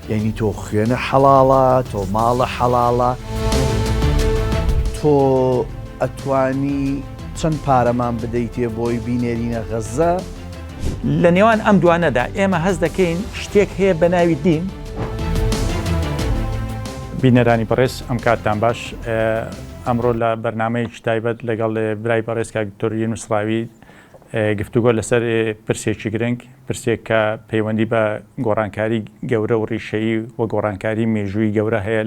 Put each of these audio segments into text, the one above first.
یعنی تۆ خوێنە حەڵاڵە، تۆ ماڵە حەڵاڵە، تۆ ئەتوانی چەند پارەمان بدەیتێ بۆی بینێرینە غەزە. لە نێوان ئەم دوانەدا ئێمە هەست دەکەین شتێک هەیە بە ناوی دین. بینەرانی بەڕێز ئەم کاتتان باش، ئەمڕۆ لە بەرنامەیەکی تایبەت لەگەڵ برای بەڕێز کاک دکتۆر یونس ڕاوی گفتوگۆ لەسەر پرسێکی گرنگ، پرسێک کە پەیوەندی بە گۆڕانکاری گەورە و ڕیشەیی و گۆڕانکاری مێژووی گەورە هەیە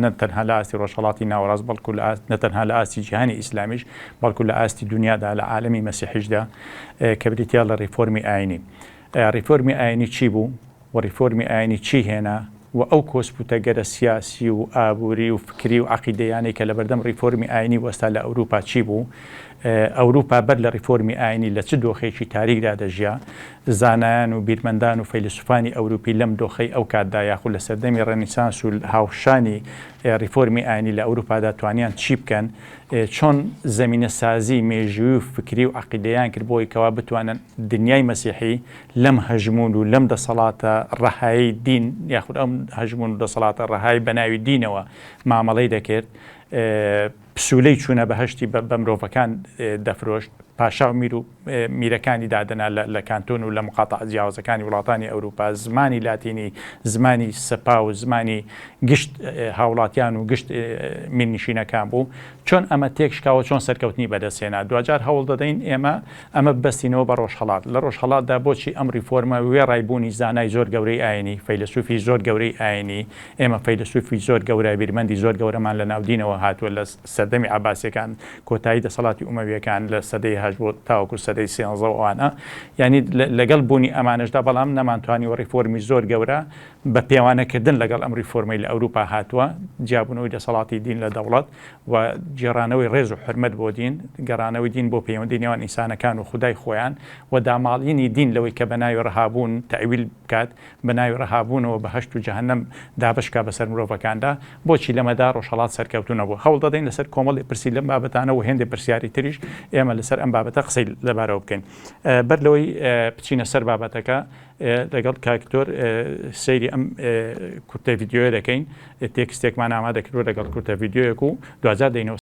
نەتەنها لە ئاستی ڕۆژهەڵاتی ناوەڕاست بەڵکو نەتەنها لە ئاستی جیهانی ئیسلامیش بەڵکو لە ئاستی دنیادا لە عالەمی مەسیحیشدا کە بریتیا لە ڕیفۆرمی ئاینی. ڕیفۆرمی ئاینی چی بوو و ڕیفۆرمی ئاینی چی هێنا و ئەو کۆسپوتەگەرە سیاسی و ئابووری و فکری و عەقیدەیانی کە لە بەردەم ڕیفۆرمی ئاینی وەستا لە ئەوروپا چی بوو. ئەوروپا بەر لە ڕیفۆرمی ئاینی لە چ دۆخێکی تاریکدا دەژیا، زانایان و بیرمەندان و فەیلسوفانی ئەوروپی لەم دۆخەی ئەو کاتدا یاخود لە سەردەمی ڕەنیسانس و هاوشانی ریفۆرمی ئاینی لە ئەوروپادا توانیان چی بکەن، چۆن زەمینە سازی مێژووی و فکری و عەقیدەیان کرد بۆی کەوا بتوانن دنیای مەسیحی لەم هەژمون و لەم دەسەڵاتە ڕەهایی دین یاخود ئەم هەژمون و دەسەڵاتە ڕەهایی بە ناوی دینەوە مامەڵەی دەکرد، پسوولەی چوونە بەهەشتی بە مرۆڤەکان دەفرۆشت، پاشا و میر و میرەکانی دادەنا لە کانتۆن و لە مقاتە جیاوازەکانی وڵاتانی ئەوروپا، زمانی لاتینی، زمانی سەپا و زمانی گشت هاوڵاتیان و گشت میرنشینەکان بوو. چۆن ئەمە تێکشکاوە، چۆن سەرکەوتنی بەدەستێنا. دوجار هەوڵ دەدەین ئێمە ئەمە ببەستینەوە بە ڕۆژهەڵات. لە ڕۆژهەڵاتدا بۆچی ئەم ریفۆرمە وێڕایبوونی زانای زۆر گەورەی ئاینی، فەیلسوفی زۆر گەورەی ئاینی، ئێمە فەیلسوفی زۆر گەورە بیرمەندی زۆر گەورەمان لە ناودینەوە هاتووە لە سەردەمی عەباسیەکان، کۆتایی دەسەڵاتی ئومەویەکان لە سەدەی هەژد بۆ تاوەکو سەدەی سێنزە و ئەوانە. یعنی لەگەڵ بوونی ئەمانەشدا بەڵام نەمانتوانی ڕیفۆرمی زۆر گەورە بە پێوانەکردن لەگەڵ ئەم ریفۆرمەی لە ئەوروپا هاتووە، جیابوونەوەی دەسەڵاتی دین لە دەوڵەت و جێڕانەوەی ڕێز و حرمەت بۆ دین، گەڕانەوەی دین بۆ پەیوەندی نێوان ئینسانەکان و خودای خۆیان و داماڵینی دین لەوەی کە بە ناوی ڕەهابوون تەعویل بکات، بە ناوی ڕەهابوونەوە بە هەشت و جەهەنەم دابشکا بەسەر مرۆڤەکاندا. بۆچی لەمەدا ڕۆژهەڵات سەرکەوتوو نەبوو. هەوڵ دەدەین لەسەر کۆمەڵی پرسی لەم بابەتانە و هێندێک پرسیاری تریش ئێمە لەسەر ئەم بابەتە قسەی لەبارەوە بکەین. بەر لەوەی بچینە سەر بابەتەکە لەگەڵ کاکتۆر سەیری ئەم کورتە ڤیدیۆیە دەکەین، تێکستێکمان ئامادەکردووە لەگەڵ کورتە ڤیدیۆیەک و دوجار دەینەوە.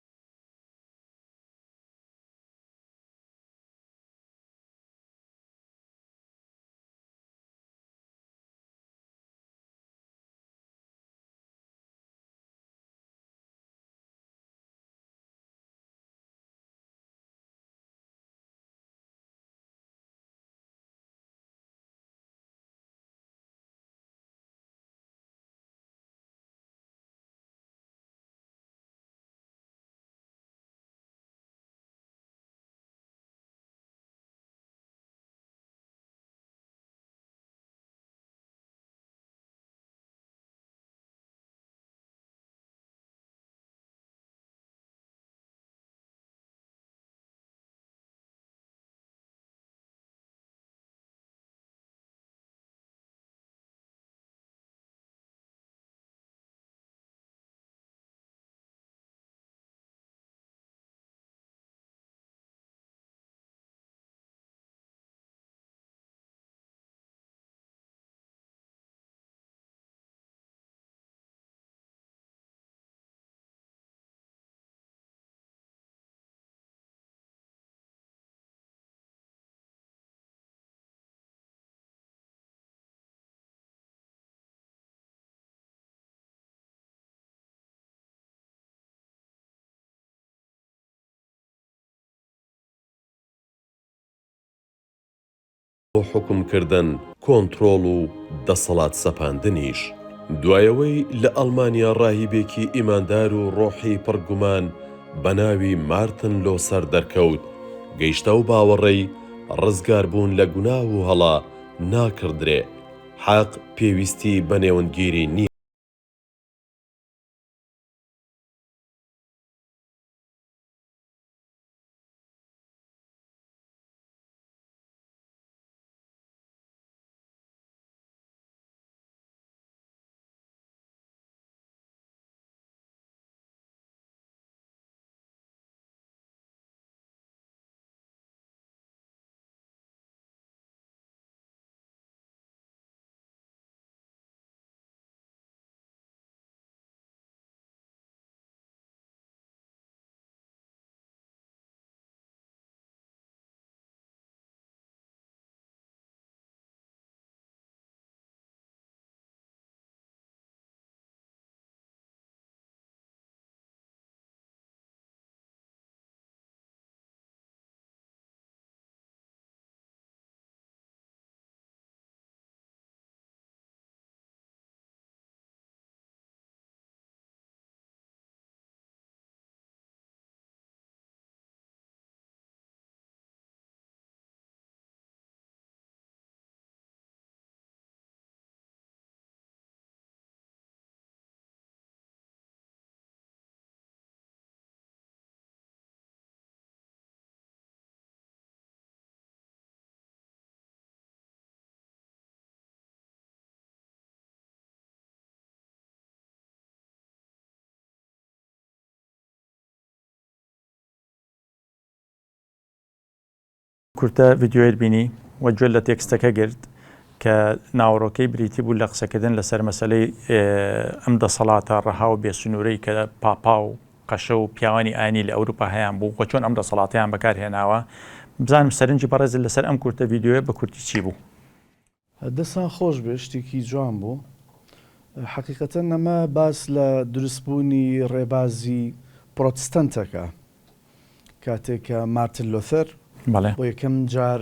بۆ حکومکردن، کۆنتڕۆڵ و دەسەڵات سەپاندنیش. دوایەوەی لە ئەڵمانیا ڕاهیبێکی ئیماندار و ڕۆحی پڕگومان بە ناوی مارتن لۆسەر دەرکەوت، گەیشتە و باوەڕێی ڕزگاربوون لە گوناه و هەڵا ناکردرێ، حەق پێویستی بە نێوەندگیری نییە. کورتە ڤیددیۆیت بینی وە گوێ لە تێکستەکە گرت کە ناوەڕۆکەی بریتی بوو لە قسەکردن لەسەر مەسلەی ئەم دەسەڵاتە ڕەها و بێسنوورەی کە پاپا و قەشە و پیاوانی ئاینی لە ئەوروپا هەیان بوو وە چۆن ئەم دەسەڵاتیان بەکارهێناوە بزانم سەرنجی بەڕێزت لەسەر ئەم کورتە ڤیددیۆیە بە کورتی چی بوو؟ دەستان خۆش بێ شتێکی جوان بوو. حقیقەتەن ئەمە باس لە دروستبوونی ڕێبازی پرۆتستانتەکە کاتێک کە مارتن لۆثەر بۆ یەکەم جار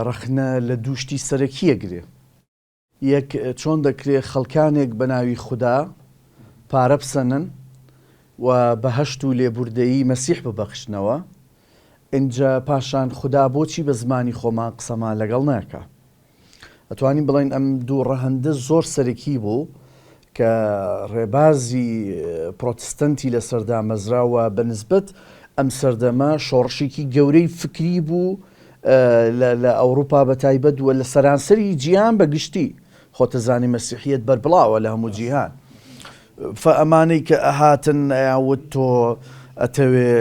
ڕەخنە لە دووشتی سەرەکیە گرێ. یەک چۆن دەکرێت خەڵکانێک بە ناوی خوددا پارە بسەنن و بەهەشت و لێبوردەیی مەسیح ببەخشنەوە، اینجا پاشان خوددا بۆچی بە زمانی خۆمان قسەمان لەگەڵ ناکە. ئەتوانین بڵین ئەم دوو ڕەهەندە زۆر سەرەکی بوو کە ڕێبازی پرۆتستانتی لە سەردا مەزراوە بە نسبەت ئەم سەردەمە شۆڕشێکی گەورەی فکری بوو لە ئەوروپا بە تایبەت وە لە سەرانسەری جیهان بەگشتی خۆتەزانی مەسیحیەت بەربڵاوە لە هەموو جیهان. ئەمانەی کە ئەهاتن ئەیاوت تۆ ئەتەوێ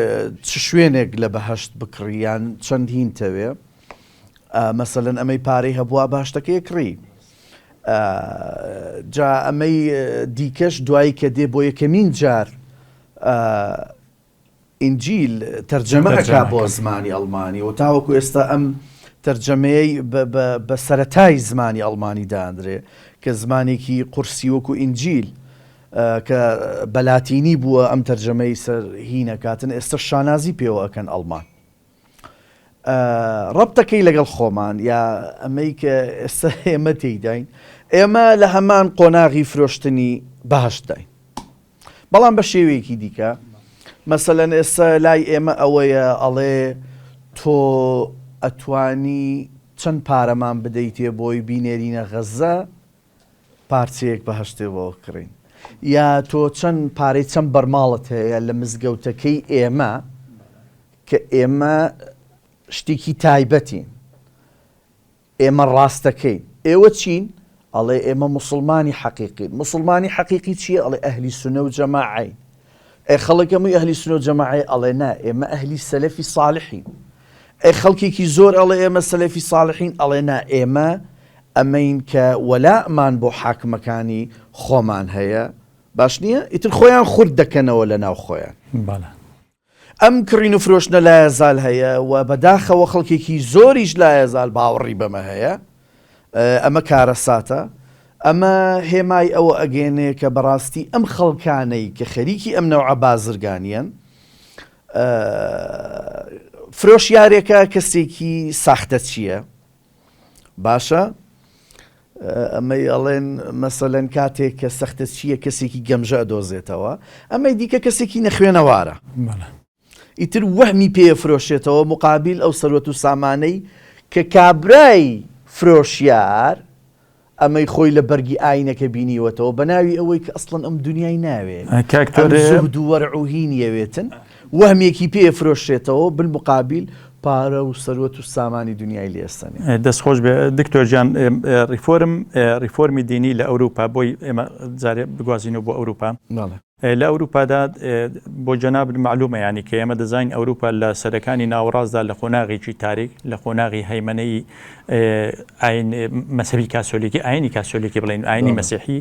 چ شوێنێک لە بەهەشت بکڕیان چەند هین تەوێ مەسەلەن ئەمەی پارەی هەبووە باشتەکەی کڕی. جا ئەمەی دیکەش دوایی کە دێ بۆ یەکەمین جار ئینجیل تەرجەمەکە بۆ زمانی ئەڵمانی و تاوەکو ئێستا ئەم تەرجەمەی بە سەرەتای زمانی ئەڵمانی دانرێ کە زمانێکی قورسی وەکو ئینجیل کە بەلاتینی بووە ئەم تەرجەمەی سەر هینەکاتن ئێستا شانازی پێوە ئەکەن ئەڵمان. ڕەبتەکەی لەگەڵ خۆمان یا ئەمەی کە ئێستا ئێمە تێیداین، ئێمە لە هەمان قۆناغی فرۆشتنی بەهەشت داین، بەڵام بە شێوەیەکی دیکە. مەسەلەن ئێستا لای ئێمە ئەوەیە ئەڵێ تۆ ئەتوانی چەند پارەمان بدەیتێ بۆی بینێرینە غەزە پارچەیەک بەهەشتێەوە کڕین، یا تۆ چەند پارەی چەند بەرماڵت هەیە لە مزگەوتەکەی ئێمە کە ئێمە شتێکی تایبەتین، ئێمە ڕاستەکەین، ئێوە چین؟ ئەڵێ ئێمە موسڵمانی حەقیقین. موسڵمانی حەقیقی چییە؟ ئەڵێ ئەهلی سونە و جەماعەین. خەڵک هەمووی ئەهلی سونە و جەماعەی ئەڵێ نا ئێمە ئەهلی سەلەفی ساڵحین. خەڵکێکی زۆر ئەڵێ ئێمە سەلەفی ساڵحین، ئەڵێ نا ئێمە ئەمەین کە وەلامان بۆ حاکمەکانی خۆمان هەیە. باش نییە؟ ئیتر خۆیان خورد دەکەنەوە لە ناو خۆیان. ئەم کڕین و فرۆشتنە لایەزال هەیە و بەداخەوە خەڵکێکی زۆریش لایەزال باوەڕی بەمە هەیە. ئەمە کارە ساتە. ئەمە هێمای ئەوە ئەگەێنێ کە بەڕاستی ئەم خەڵکانەی کە خەریکی ئەم نەوعە بازرگانیان فرۆشیارێکە کەسێکی ساختە چییە؟ باشە؟ ئەمەی ئەڵێن مەسەلەن کاتێک کە سەختە چییە کەسێکی گەمژە ئەدۆزێتەوە، ئەمەی دیکە کەسێکی نەخوێنەوارە. ئیتر وەهمی پێ فرۆشێتەوە مقابل ئەو سەرۆت و سامانەی کە کابرای فرۆشیار ئەمەی خۆی لە بەرگی ئاینەکە بینیوەتەوە بە ناوی ئەوەی کە ئەسڵەن ئەم دنیای ناوێ زوهد و وەرعوهینیەوێتن، وەهمێکی پێ فرۆشێتەوە بالمقابل پارە و سەرۆت و سامانی دنیای لێستنێ. دەستخۆش بێ دکتۆر جان، ریفۆرمی دینی لە ئەوروپا بۆی ئێمە جارێ بگوازینەوە بۆ ئەوروپا. لە ئەوروپادا بۆ جەناب معلومە ینی کە ئێمە دەزانین ئەوروپا لە سەرەکانی ناوەڕاستدا لە خۆناغێکی تاریک لە خۆناغی هەیمەنەی مەسەبی کاسۆلیکی ئاینی کاسۆلیکی بڵین ئاینی مەسیحی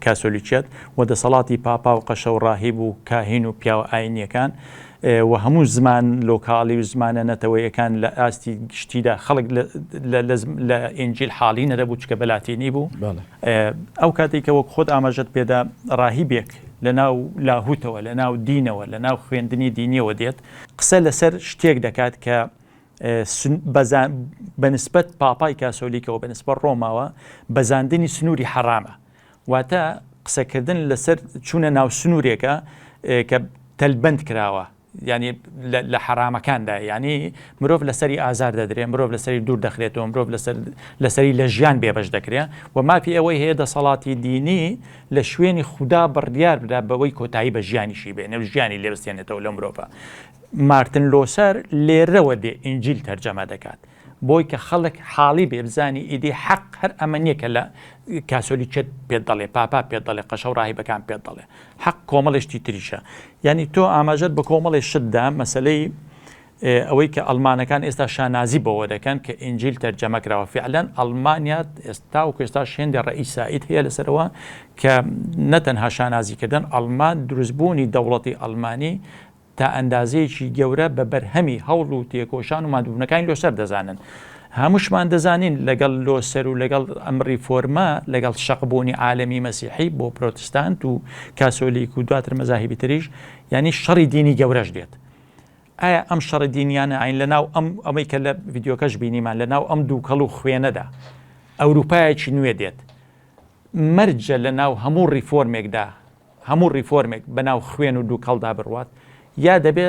کاسۆلیکیەت و دەسەڵاتی پاپا و قەشە و ڕاهیب و کاهین و پیاوە ئاینیەکان و هەموو زمان لۆکاڵی و زمانە نەتەوەیەکان لە ئاستی گشتیدا خەڵک لە ئینجیل حاڵی نەدەبوو چکە بەلاتینی بوو. ئەو کاتێککە وەک خۆت ئاماژەت پێدا ڕاهیبێک لە ناو لاهوتەوە لە ناو دینەوە لە ناو خوێندنی دینیەوە دێت قسە لەسەر شتێک دەکات کە بەنسبەت پاپای کاسۆلیکەوە بەنسبەت ڕۆماوە بەزاندنی سنووری حرامە، واتە قسەکردن لەسەر چوونە ناو سنوورێکە کە تەلبەند کراوە، ینی لە حرامەکاندا، ینی مرۆڤ لەسەری ئازار دەدرێت، مرۆڤ لەسەری دوور دەخرێتەوە، مرۆڤ لەسەری لە ژیان بێبەش دەکرێت و مافی ئەوەی هەیە دەسەڵاتی دینی لە شوێنی خوددا بڕیار بدا بەوەی کۆتایی بە ژیانیشی بێ نەو ژیانی لێبستێنێتەوە لە مرۆڤە. مارتن لۆسەر لێرەوە دێ ئینجیل تەرجەمە دەکات بۆی کە خەڵک حاڵی بێ بزانی ئیدی حەق هەر ئەمە نییە کە لە کاسۆلیکێت پێت دەڵێ پاپا پێت دەڵێ قەشە و ڕاهیبەکان پێت دەڵێ، حەق کۆمەڵێشتی تریشە. ینی تۆ ئاماژەت بە کۆمەڵی شتدا مەسەلەی ئەوەی کە ئەڵمانەکان ئێستا شانازی بەوە دەکەن کە ئینجیل تەرجەمەکراوە فعلەن ئەڵمانیا ئێستا و ئێستا شێندی ڕئیساییت هەیە لەسەرەوە کە نەتەنها شانازیکردن ئەڵمان دروستبوونی دەوڵەتی ئەڵمانی تا ئەندازەیەکی گەورە بە بەرهەمی هەوڵ و تێکۆشان و مادوونەکانی لۆسەر دەزانن. هەمووشمان دەزانین لەگەڵ لۆسەر و لەگەڵ ئەمری فۆرمە لەگەڵ شەقبوونی عالەمی مەسیحی بۆ پرۆتستانت و کاسۆلیک و دواتر مەزاهیبی تریش ینی شەڕی دینی گەورەش دێت. ئایا ئەم شەڕی دینیانە ئاین لەناو ئەمەی کە لە ڤیددیۆکەش بینیمان لەناو ئەم دوو کەڵ و خوێنەدا ئەوروپایەکی نوێ دێت مەرجە لەناو هەموو ریفۆرمێکدا هەموو ریفۆرمێک بەناو خوێن و دوو کەڵدا بڕوات یا دەبێ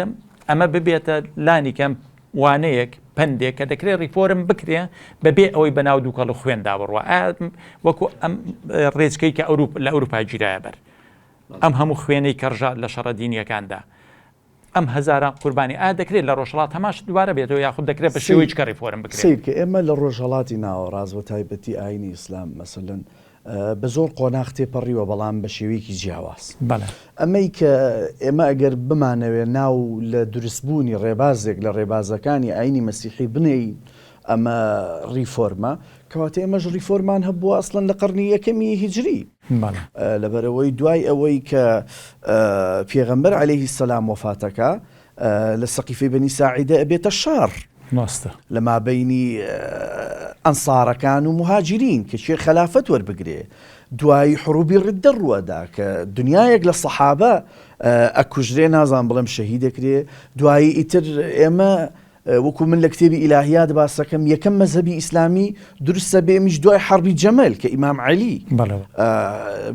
ئەمە ببێتە لانی کەم وانەیەک پندێک کە دەکرێت ریفۆرم بکرێ بەبێ ئەوەی بەناو دوو کەڵ و خوێندا بڕوە وەکو ئەم ڕێچکەی کە لە ئەوروپای گیرایە بەر ئەم هەموو خوێنەی کەڕژە لە شەڕە دینیەکاندا ئەم هەزاران قوربانی دەکرێت لە ڕۆژهڵات هەماش دووارە بێتەوە یاخود دەکرێت بە شێوەیەک کە ریفۆرم بکرێت. سیر کە ئێمە لە ڕۆژهڵاتی ناوەڕاز بە تایبەتی ئاینی ئیسلام مەسەلەن بە زۆر قۆناغ تێپەڕیوە بەڵام بە شێوەیەکی جیاواز. ئەمەی کە ئێمە ئەگەر بمانەوێت ناو لە دروستبوونی ڕێبازێک لە ڕێبازەکانی ئاینی مەسیحی بنێین ئەمە ریفۆرمە کەواتە ئێمەش ریفۆرمان هەبووە ئەسڵەن لە قەرنی یەکەمی هیجری لەبەرەوەی دوای ئەوەی کە پێغەمبەر عەلەیهی سەلام وەفاتەکە لە سەقیفەی بەنی ساعیدە ئەبێتە شار لە مابەینی ئەنسارەکان و مهاجرین کە چێ خەلافەت وەربگرێ دوای حروبی ڕدە ڕووەدا کە دنیایەک لە سەحابە ئەکوژرێ نازان بڵێم شەهید دەکرێ دوایی ئیتر ئێمە وەکو من لە کتێبی ئیلاهیات باسەکەم یەکەم مەزهبی ئیسلامی دروستە بێ ئەمیش دوای حەربی جەمەل کە ئیمام عەلی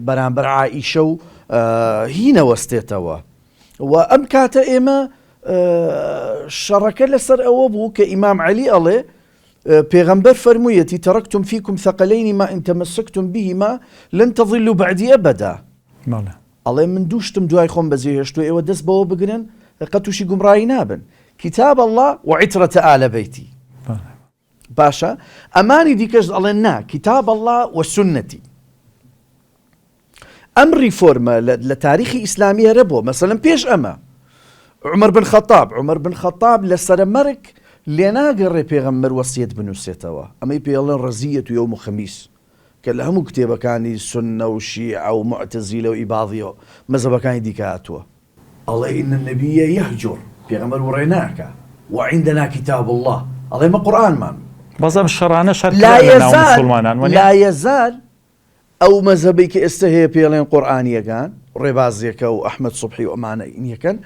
بەرامبەر عائیشە و هینە وەستێتەوە و ئەم کاتە ئێمە شەڕەکە لەسەر ئەوە بوو کە ئیمام عەلی ئەڵێ پێغەمبەر فەرموویەتی تەرەکتم فیکم ثەقەلەینی ما ئین تەمەسەکتم بیهما لەن تەضیلوا بەعدی ئەبەدا. ئەڵێ من دووشتم دوای خۆم بەجێهێشتووە ئێوە دەست بەوە بگرن قەت تووشی گومڕایی نابن. كتاب الله وعترة آل بيتي باشا أماني ديكش الله كتاب الله وسنتي أمري فورما لتاريخ إسلامي ربو مثلا بيش أما عمر بن خطاب لسر مرك لنا قرر بيغمر وصية بنو سيتوا أما يبيالن رزية يوم خميس كلهم كتابة كاني سنة وشيعة ومعتزلة وإباضية مذهب كان ديكاتوا الله إن النبي يهجر بيغمر وريناك وعندنا كتاب الله الله ما قرآن مان بەڵام شەڕانە شەر لا يزال ئەو مەزهبی کە ئێستا هەیە پێڵێن قورئانیەکان ڕێبازیەکە و ئەحمەد سوبحی و ئەمانە ئینیەکەن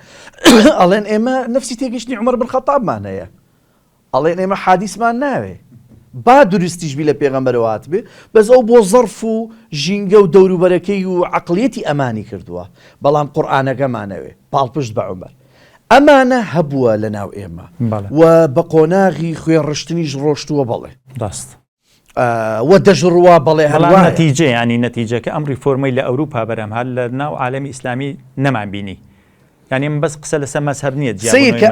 ئەڵێن ئێمە نفسی تێگەشتنی عومەر بن خەتابمان هەیە ئەڵێن ئێمە حادیثمان ناوێ با دروستیش بی لە پێغەمبەرەوە هاتبێ بەس ئەو بۆ زەرف و ژینگە و دەوروبەرەکەی و عەقڵیەتی ئەمانی کردووە بەڵام قورئانەکەمانەوێ پاڵپشت بە عومەر ئەمانە هەبووە لە ناو ئێمە و بە قۆناغی خوێن ڕشتنیش ڕۆشتووە بەڵێ ڕاست وە دەژڕوا بەڵێ هەڵا نەتیجە ینی نەتیجەکە ئەم ریفۆرمەی لە ئەوروپا بەرەم هەر لە ناو عالەمی ئیسلامی نەمان بینی ینی من بەس قسە لەسەر مەزهەب نییە کە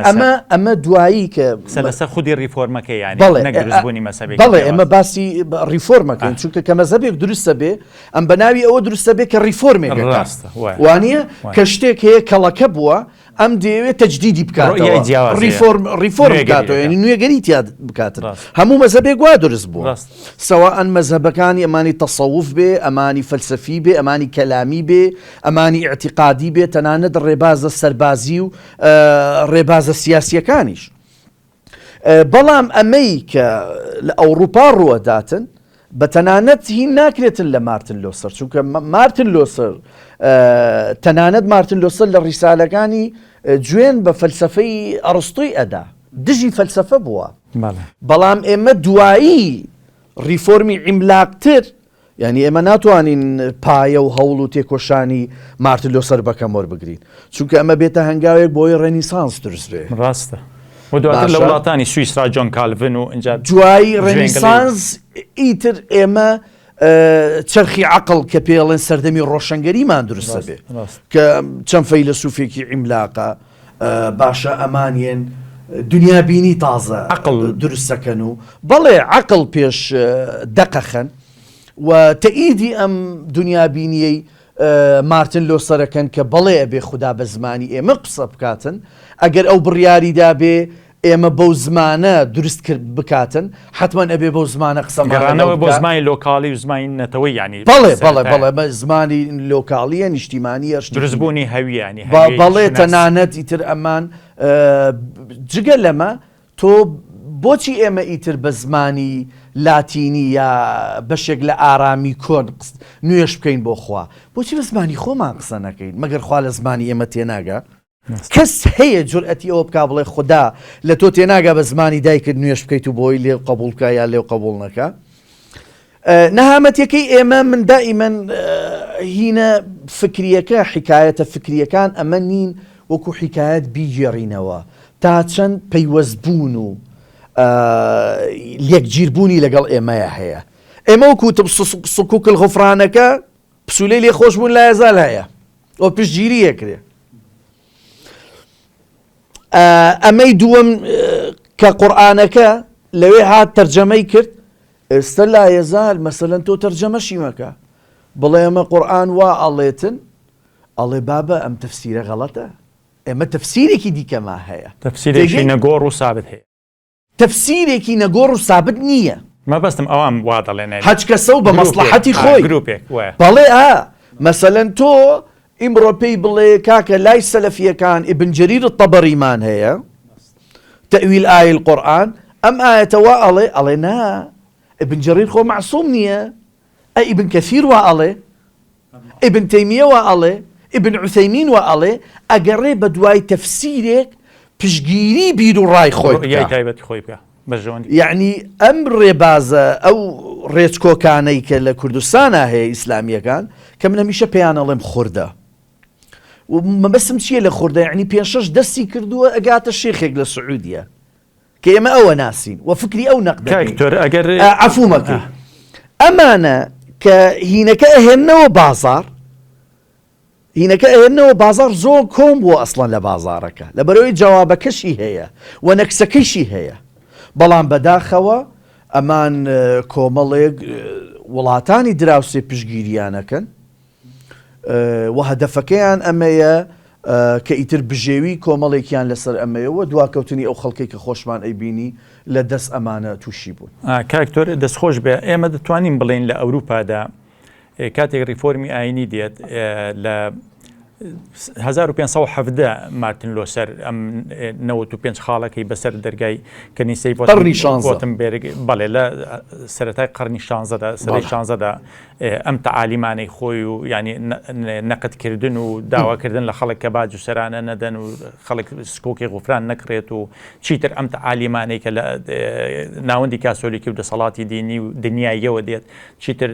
ئەمە دوایی کە قسە لەسەر خودی ریفۆرمەکە ینی نەک دروستبوونی مەزهەبێک بەڵێ ئێمە باسی ریفۆرمەکەین چونکە کە مەزهەبێک دروستە بێ ئەم بەناوی ئەوە دروستە بێ کە ریفۆرمێک وانە کە شتێک هەیە کەڵەکە بووە ئەم دەیەوێت تەجدیدی بکاتەوە ریفۆرم بکاتەوە ینی نوێگەری تیا بکاتن هەموو مەزهەبێک وا دروست بووە سەواءن مەزهەبەکانی ئەمانی تەسەوف بێ ئەمانی فەلسەفی بێ ئەمانی کەلامی بێ ئەمانی ئیعتیقادی بێ تەنانەت ڕێبازە سەربازی و ڕێبازە سیاسیەکانیش بەڵام ئەمەی کە لە ئەوروپا ڕووەداتن بە تەنانەت هین ناکرێتن لە مارتن لۆسەر چونکە مارتن لۆسەر تەنانەت مارتن لۆسەر لە ڕیسالەکانی گوێن بە فەلسەفەی ئەرسطوی ئەدا دژی فەلسەفە بووە بەڵام ئێمە دوایی ریفۆرمی عیملاقتر یعنی ئێمە ناتوانین پایە و هەوڵ و تێکۆشانی مارتن لۆسەر بەکەم وەربگرین چونکە ئەمە بێتە هەنگاوێک بۆی ڕێنیسانس دروست بێ ڕاستە و دواتر لە وڵاتانی سویسرا جۆن کالڤن و اینجا دوایی ڕێنیسانس ئیتر ئێمە چرخی عقل کە پێڵێن سەردەمی ڕۆشنگەریمان دروستە بێ کە چەند فەیلسوفێکی عیملاقە باشە ئەمانیان دنیا بینی تازە عقل دروستەکەن و بەڵێ عقل پێش دەقەخەن و تەئیدی ئەم دنیا بینیەی مارتن لۆسەرەکەن کە بەڵێ ئەبێ خوددا بە زمانی ئێمە قسە بکاتن ئەگەر ئەو بڕیاریدا بێ ئێمە بەو زمانە دروست کرد بکاتن حتمما ئەبێ بەو زمانە گەڕانەوە بۆ قسەمانەوە زمانی لۆکاڵی و زمانی نەتەوەی ینی بەڵێ زمانی لۆکاڵیە نیشتیمانیە دروستبوونی هەویانی بەڵێ تەنانەت ئیتر ئەمان جگە لەمە تۆ بۆچی ئێمە ئیتر بە زمانی لاتینی یا بەشێک لە ئارامی کۆن نوێش بکەین بۆ خوا بۆچی بە زمانی خۆمان قسە نەکەین مەگەر خوا لە زمانی ئێمە تێناگە کەس هەیە جورئەتی ئەوە بکا بڵێ خوددا لە تۆ تێناگە بە زمانی دایکت نوێش بکەیت و بۆی لێ قبولکە یا لێو قبول نەکە نەهامەتەکەی ئێمە من دائیمەن هینە فکریەکە حکایەتە فکریەکان ئەمە نین وەکو حکایەت بیگێڕینەوە تا چەند پەیوەستبوون و یەکگیربوونی لەگەڵ ئێمەیە هەیە ئێمە وەکو سکوکل غفرانەکە پسولەی لێ خۆشبوون لە ئێزال هەیە ئەو پشتگیری یەکرێ ئەمەی دووەم کە قورئانەکە لەوێ هات تەرجەمەی کرد ئێستا لا یەزال مەسەلەن تۆ تەرجەمەشی مەکە بڵێ ئەمە قورئان وا ئەڵێتن ئەڵێ بابە ئەم تەفسیرە غەڵەتە ئێمە تەفسیرێکی دیکەما هەیە تەفسیرێکی نەگۆڕ و سابت هەیە تەفسیرێکی نەگۆڕ و سابت نییە مەبەستم ئەوام وا دەڵێن هەچ کەسە و بە مەسلحەتی خۆی گروپێک بەڵێ مەسەلەن تۆ ئیمڕۆ پێی بڵێ کاکە لای سەلەفیەکان ئیبن جەریر الطەبەریمان هەیە تەئویل ئایە القورئان ئەم ئایەتە وا ئەڵێ نا ئیبن جەریر خۆ معسووم نییە ئیبن کەثیر وا ئەڵێ ئیبن تەیمیە وا ئەڵێ ئیبن عوثەیمین وا ئەڵێ ئەگەڕێ بە دوای تەفسیرێک پشگیری بیر و ڕای خۆی تایبەتی خۆی بکە یعنی ئەم ڕێبازە ئەو ڕێچکۆکانەی کە لە کوردستانە هەیە ئیسلامیەکان کە من هەمیشە پێیان ئەڵێم خوردە مەبەستم چییە لە خوردە یعنی 5-6 دەستی کردووە ئەگاتە شێخێک لە سعودیە کە ئێمە ئەوە ناسین و فکری ئەو نەقدەکەی عەفوومەکەی ئەمانە کە هینەکە ئەهێننەوە بازار زۆر کۆم بووە ئەسڵەن لە بازارەکە لەبەرەوەی جوابەکەشی هەیە و نەکسەکەیشی هەیە بەڵام بەداخەوە ئەمان کۆمەڵێک وڵاتانی دراوسێ پشگیریانەکەن و هەدەفەکەیان ئەمەیە کە ئیتر بژێوی کۆمەڵێکیان لەسەر ئەمەیەوە دواکەوتنی ئەو خەڵکەی کە خۆشمان ئەیبینی لە دەست ئەمانە تووشی بوون کاکتۆر دەستخۆش بێ ئێمە دەتوانین بڵێن لە ئەوروپادا کاتێک ریفۆرمی ئاینی دێت لە 1570 مارتن لۆسەر ئەم 95 خاڵەکەی بەسەر دەرگای کەنیسەی وۆتنبێرگ بەڵێ لە سەرەتای قەرنی 16دا سەدەی 16دا ئەم تەعالیمانەی خۆی و ینی نەقدکردن و داواکردن لە خەڵک کە باج و سەرانە نەدەن و خەڵک سکۆکی غوفران نەکرێت و چیتر ئەم تەعالیمانەی کە لە ناوەندی کاسۆلیکی و دەسەڵاتی دینی و دنیاییەوە دێت چیتر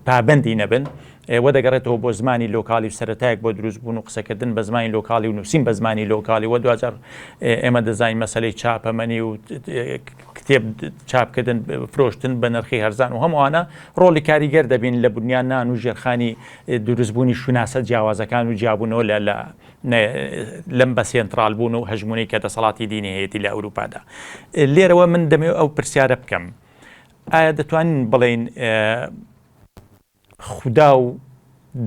پابەندی نەبن وە دەگەڕێتەوە بۆ زمانی لۆکالی و سەرەتایەک بۆ دروست بوون و قسەکردن بە زمانی لۆکالی و نووسین بە زمانی لۆکالی و دوجار ئێمە دەزانین مەسەلەی چاپەمەنی و کتێب چاپکردن فرۆشتن بە نرخی هەرزان و هەمووانە ڕۆڵی کاریگەر دەبین لە بنیان نان و ژێرخانی دروستبوونی شوناسە جیاوازەکان و جیابوونەوە لەم بە سێنترال بوون و هەژمونی کە دەسەڵاتی دینی هەیەی لە ئەوروپادا لێرەوە من دەمەوێت ئەو پرسیارە بکەم ئایا دەتوانین بڵێن خوددا و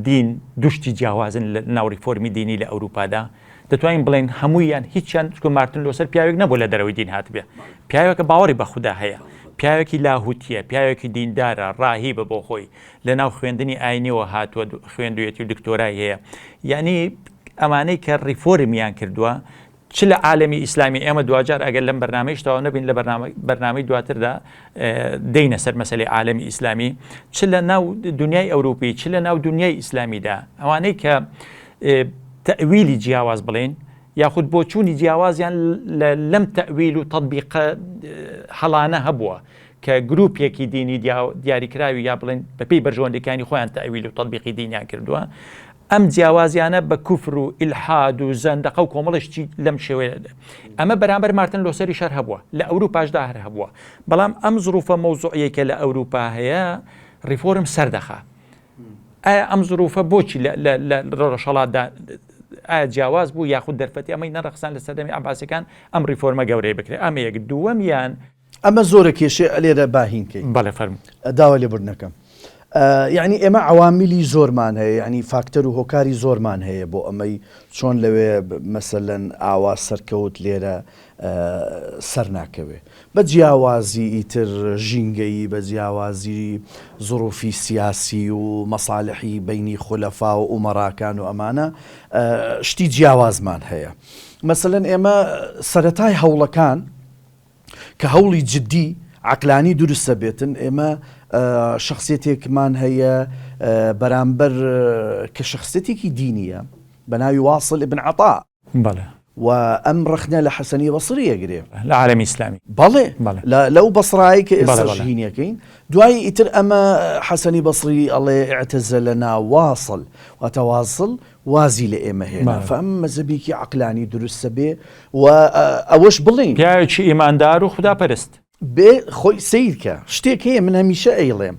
دین دوشتی جیاوازن لە ناو ریفۆرمی دینی لە ئەوروپادا دەتوانین بڵێن هەموویان هیچیان چکە مارتن لۆسەر پیاوێک نەبوو لە دەرەوەی دین هاتبێ پیاوێکە باوەڕی بە خوددا هەیە پیاوێکی لاهوتیە پیاوێکی دیندارە ڕاهیبە بۆ خۆی لە ناو خوێندنی ئاینیەوە هاتووە خوێندوێتی و دکتۆرای هەیە یعنی ئەمانەی کە ریفۆرمیان کردووە چ لە عالەمی ئیسلامی ئێمە دوجار ئەگەر لەم بەرنامەیشتەوە نەبین لە بەرنامەی دواتردا دەینە سەر مەسەلەی عالەمی ئیسلامی چ لە ناو دنیای ئەوروپی چ لە ناو دنیای ئیسلامیدا ئەوانەی کە تەئویلی جیاواز بڵێن یاخود بۆ چوونی جیاوازیان لەم تەئویل و تەطبیقە هەڵانە هەبووە کە گروپێکی دینی دیاریکراوی یا بڵێن بەپێی بەرژەوەندەکانی خۆیان تەئویل و تەطبیقی دینیان کردووە ئەم جیاوازیانە بە کوفر و ئیلحاد و زەندەقە و کۆمەڵشتی لەم شێوەیە ئەمە بەرامبەر مارتن لۆسەری شەر هەبووە لە ئەوروپاشدا هەر هەبووە بەڵام ئەم زروفە مەوزوعیەکە لە ئەوروپا هەیە ریفۆرم سەردەخە ئایا ئەم زروفە بۆچی لە ڕۆژهەڵاتدا ئایا جیاواز بوو یاخود دەرفەتی ئەمەی نەڕەخسان لە سەردەمی عەباسیەکان ئەم ریفۆرمە گەورەی بکرێت ئەمە یەک دووەمیان ئەمە زۆرە کێشێ لێرە باهینکەی بەڵێ فەرموو داوا لێبوردنەکەم یعنی ئێمە عواملی زۆرمان هەیە، ینی فاکتەر و هۆکاری زۆرمان هەیە بۆ ئەمەی چۆن لەوێ مەسەلەن ئاوا سەرکەوت لێرە سەر ناکەوێ بە جیاوازی ئیتر ژینگەی، بە جیاوازی زڕوفی سیاسی و مەساڵحی بینی خولەفا و ئومەڕاکان و ئەمانە شتی جیاوازمان هەیە. مەسەلەن ئێمە سەرەتای هەوڵەکان کە هەوڵی جددی عقلانی دروستە بێتن، ئێمە شخصیتێکمان هەیە بەرامبەر کە شخصیتێکی دینیە بە ناوی واصل ابن عطاء و ئەم ڕخنە لە حەسەنی بەسری ئەگرێ لە عالەمی ئیسلامی. بەڵێ لەو بەسڕایی کە ئێستا ژینەکەین، دوای ئیتر ئەمە حەسەنی بەسری ئەڵێ ئێعتەزە لەنا واصل واتە واصل وازی لە ئێمە هێنا، فەم مەزەبێکی عقلانی دروستە بێ و ئەوەش بڵین پیاوێکی ئیماندار و خوداپەرست بێ خۆی سیرکە. شتێک هەیە من هەمیشە ئەیڵێم،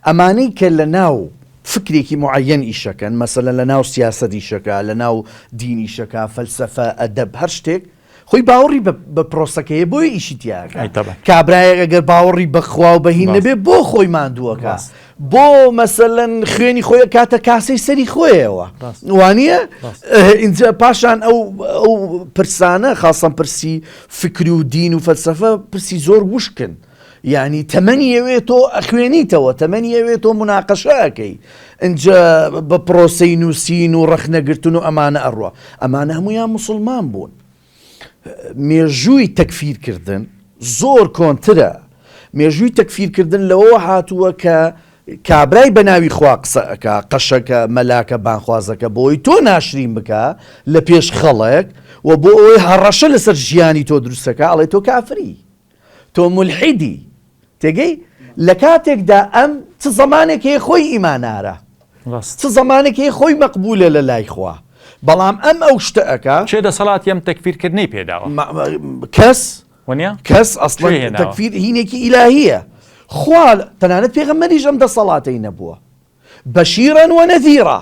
ئەمانەی کە لە ناو فکرێکی معەن ئیشەکەن، مەسەلەن لە ناو سیاسەت ئیشەکە، لە ناو دین ئیشەکە، فەلسەفە، ئەدەب، هەر شتێک خۆی باوەڕی بە پرۆسەکەیە بۆی ئیشی تیاکە. کابرایەک ئەگەر باوەڕی بەخوا و بەهین نەبێ بۆ خۆی ماندووەکە، بۆ مەسەلەن خوێنی خۆی کاتە کاسەی سەری خۆیەوە، وانە اینجا پاشان ئەو پرسانە خاصەن پرسی فکری و دین و فەلسەفە پرسی زۆر وشکن، یعنی تەمەنی ئەوێ تۆ ئەخوێنیتەوە، تەمەنی ئەوێ تۆ مناقەشەکەی، اینجا بە پرۆسەی نووسین و ڕەخنەگرتن و ئەمانە ئەڕوە. ئەمانە هەمویان موسڵمان بوون. مێژووی تەکفیرکردن زۆر کۆنترە. مێژووی تەکفیرکردن لەوە هاتووە کە کابرای بە ناوی خوا قسە ئەکا، قەشەکە، مەلاکە، بانخوازەکە بۆی تۆ ناشرین بکە لە پێش خەڵک و بۆ ئەوەی هەڕەشە لەسەر ژیانی تۆ دروستەکە، ئەڵێ تۆ کافری، تۆ مولحیدی. تێگەی لە کاتێکدا ئەم چ زەمانێکی خۆی ئیمانارە، چ زەمانێکی خۆی مەقبولە لە لای خوا، بەڵام ئەم ئەو شتە ئەکا چێ دەسەڵاتی ئەم تەکفیرکردنی پێداوە. کەس ئەسڵەن تەکفیر هینێکی ئیلاهیە. خوا تەنانەت پێغەمبەریش ئەم دەسەڵاتەی نەبووە. بەشیرەن وەنەذیرا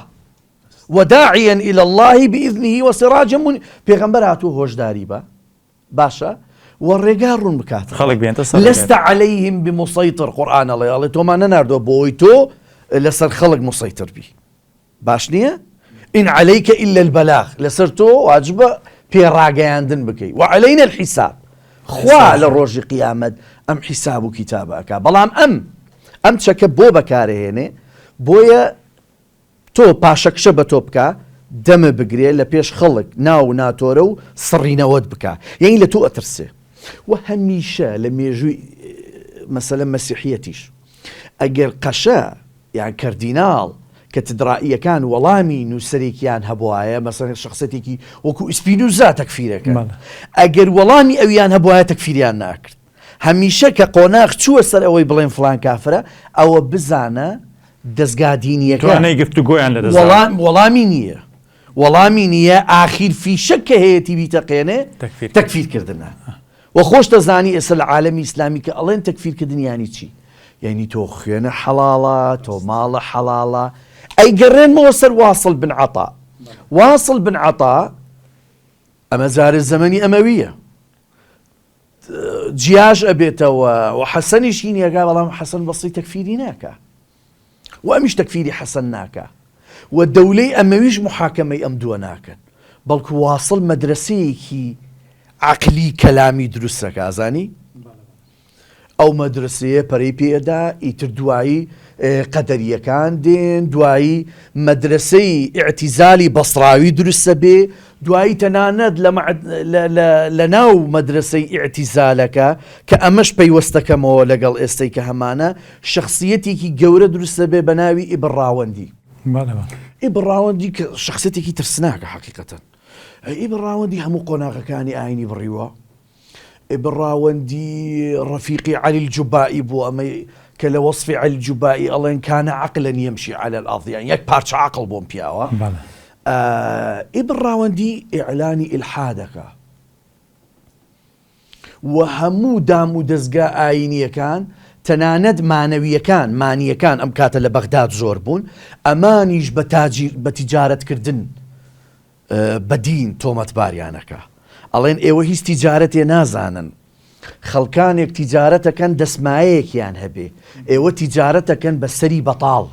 وداعيا إلى الله بإذنه وسراجا پێغەمبەر هاتووە هۆشداری بە باشە وەڕێگا ڕوون بکات، لست عليهم بمسيطر. قورآن ئەڵێ تۆمان نەناردووە بۆی تۆ لەسەر خەڵک مسيطر بی، باش نییە؟ إن عليك إلا البلاغ، لەسەر تۆ واجبە پێڕاگەیاندن بکەیت، وعلينا الحساب. خوا لە ڕۆژی قیامەت ئەم حیساب و کتابەکە، بەڵام ئەم چەکە بۆ بەکارهێنێ بۆیە تۆ پاشەکشە بە تۆ بکە، دەمە بگرێ لە پێش خەڵک ناو ناتۆرە و سڕینەوەت بکە، یعنی لە تۆ ئەترسێ. و هەمیشە لە مێژووی مەسەلە مەسیحیەتیش ئەگەر قەشە یان کەردیناڵ کاتدرائیەکان وەڵامی نووسەرێکیان هەبوایە، مەسەلەن شخصەتێکی وەکو ئیسپینوزا تەکفیرەکە، ئەگەر وەڵامی ئەویان هەبوایە تەکفیریان ناکرد. هەمیشە کە قۆناغ چووە سەر ئەوەی بڵێن فلان کافرە، ئەوە بزانە دەستگا دینیەکە وەڵامی نییە، وەڵامی نییە، ئاخیر فیشە کە هەیەی بیتەقێنێ تەکفیرکردنە. و خۆش دەزانی ئێستا لە عالەمی ئیسلامی کە ئەڵێن تەکفیرکردن یانی چی؟ یعنی تۆ خوێنە حەڵاڵە، تۆ ماڵە حەڵاڵە. ئەیگەڕێنمەوە سەر واصل بن عەطا. واصل بن عەطا ئەمە جارێ زەمەنی ئەمەویە، جیاژ ئەبێتەوە و حەسەنیش هینیەکە، بەڵام حەسەن بەسری تەکفیری ناکە و ئەمیش تەکفیری حەسەن ناکە و دەولەی ئەمەویش محاکەمەی ئەم دووە ناکەن، بەڵکو واصل مەدرسەیەکی عقلی کەلامی دروستەکە. ئازانی ئەو مەدرسەیە پەرەی پێدا، ئیتر دوایی قەدەریەکان دێن، دوایی مەدرسەی ئیعتیزالی بەسڕاوی دروستە بێ، دوایی تەنانەت لە ناو مەدرسەی ئیعتیزالەکە کە ئەمەش پەیوەستەکەمەوە لەگەڵ ئێستەی کە هەمانە شخصیەتێکی گەورە دروستە بێ بە ناوی ئیبراوەندی. ئیبراوەندی کە شخصیەتێکی ترسناکە حەقیقەتەن. ئیبراوەندی هەموو قۆناغەکانی ئاینی بڕیوە. ئیبراوەندی ڕەفیقی عەلی الجوبائی بوو، ئەمە کە لە وەصفی عەلی الجوبائی ئەڵێن کانە عەقلًا یەمشی عەلە الأرض، یان یەک پارچە عەقڵ بۆم پیاوە. ئیبراوەندی ئیعلانی ئیلحادەکە و هەموو دام و دەستگا ئاینیەکان، تەنانەت مانیەکان ئەم کاتە لە بەغداد زۆر بوون، ئەمانیش بە تیجارەتکردن بە دین تۆمەتباریانەکە. ئەڵێن ئێوە هیچ تیجارەتێ نازانن، خەڵکانێک تیجارەتەکەن دەسمایەیەکیان هەبێ، ئێوە تیجارەتەکەن بە سەری بەتاڵ،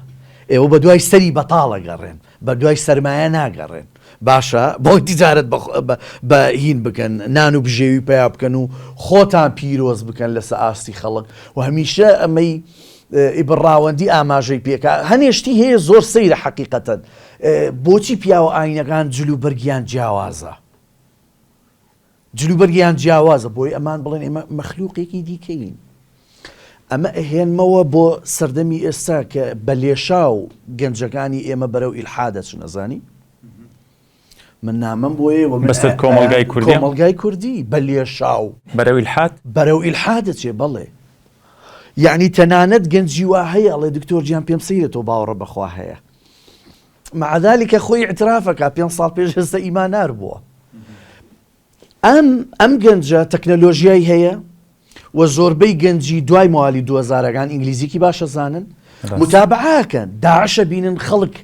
ئێوە بە دوای سەری بەتاڵە گەڕێن بە دوای سەرمایە ناگەڕێن باشە بۆ تیجارەت بە هین بکەن نان و بژێوی پیا بکەن و خۆتان پیرۆز بکەن لەسەر ئاستی خەڵک و هەمیشە ئەمەی ئیبڕاوەندی ئاماژەی پێکە هەنێشتی هەیە زۆر سەیرە حەقیقەتەن بۆچی پیاوە ئاینەکان جلوبەرگیان جیاوازە جلوبەرگیان جیاوازە بۆی ئەمان بڵێن ئێمە مەخلووقێکی دیکەین ئەمە ئەهێنمەوە بۆ سەردەمی ئێستا کە بە لێشا و گەنجەکانی ئێمە بەرەو ئیلحادە چنەزانی من نامەم بۆیە بەستر کۆمەلگای کوردی کۆمەلگای کوردی بە لێشا و بەرەو ئیلحاد بەرەو ئیلحادە چێ بەڵێ یعنی تەنانەت گەنجی وا هەیە ئەڵێ دکتۆر گیان پێم سەیرێتەوە باوەڕە بەخوا هەیە مع ذلك خۆی اعترافەکە 5 ساڵ پێش هێستا ئیمانار بووە ئەم گەنجە تەکنەلۆژیای هەیە و زۆربەی گەنجی دوای موالی 2000ەکان ئینگلیزیکی باشە زانن متابعاکەن داعشە بینن خەڵک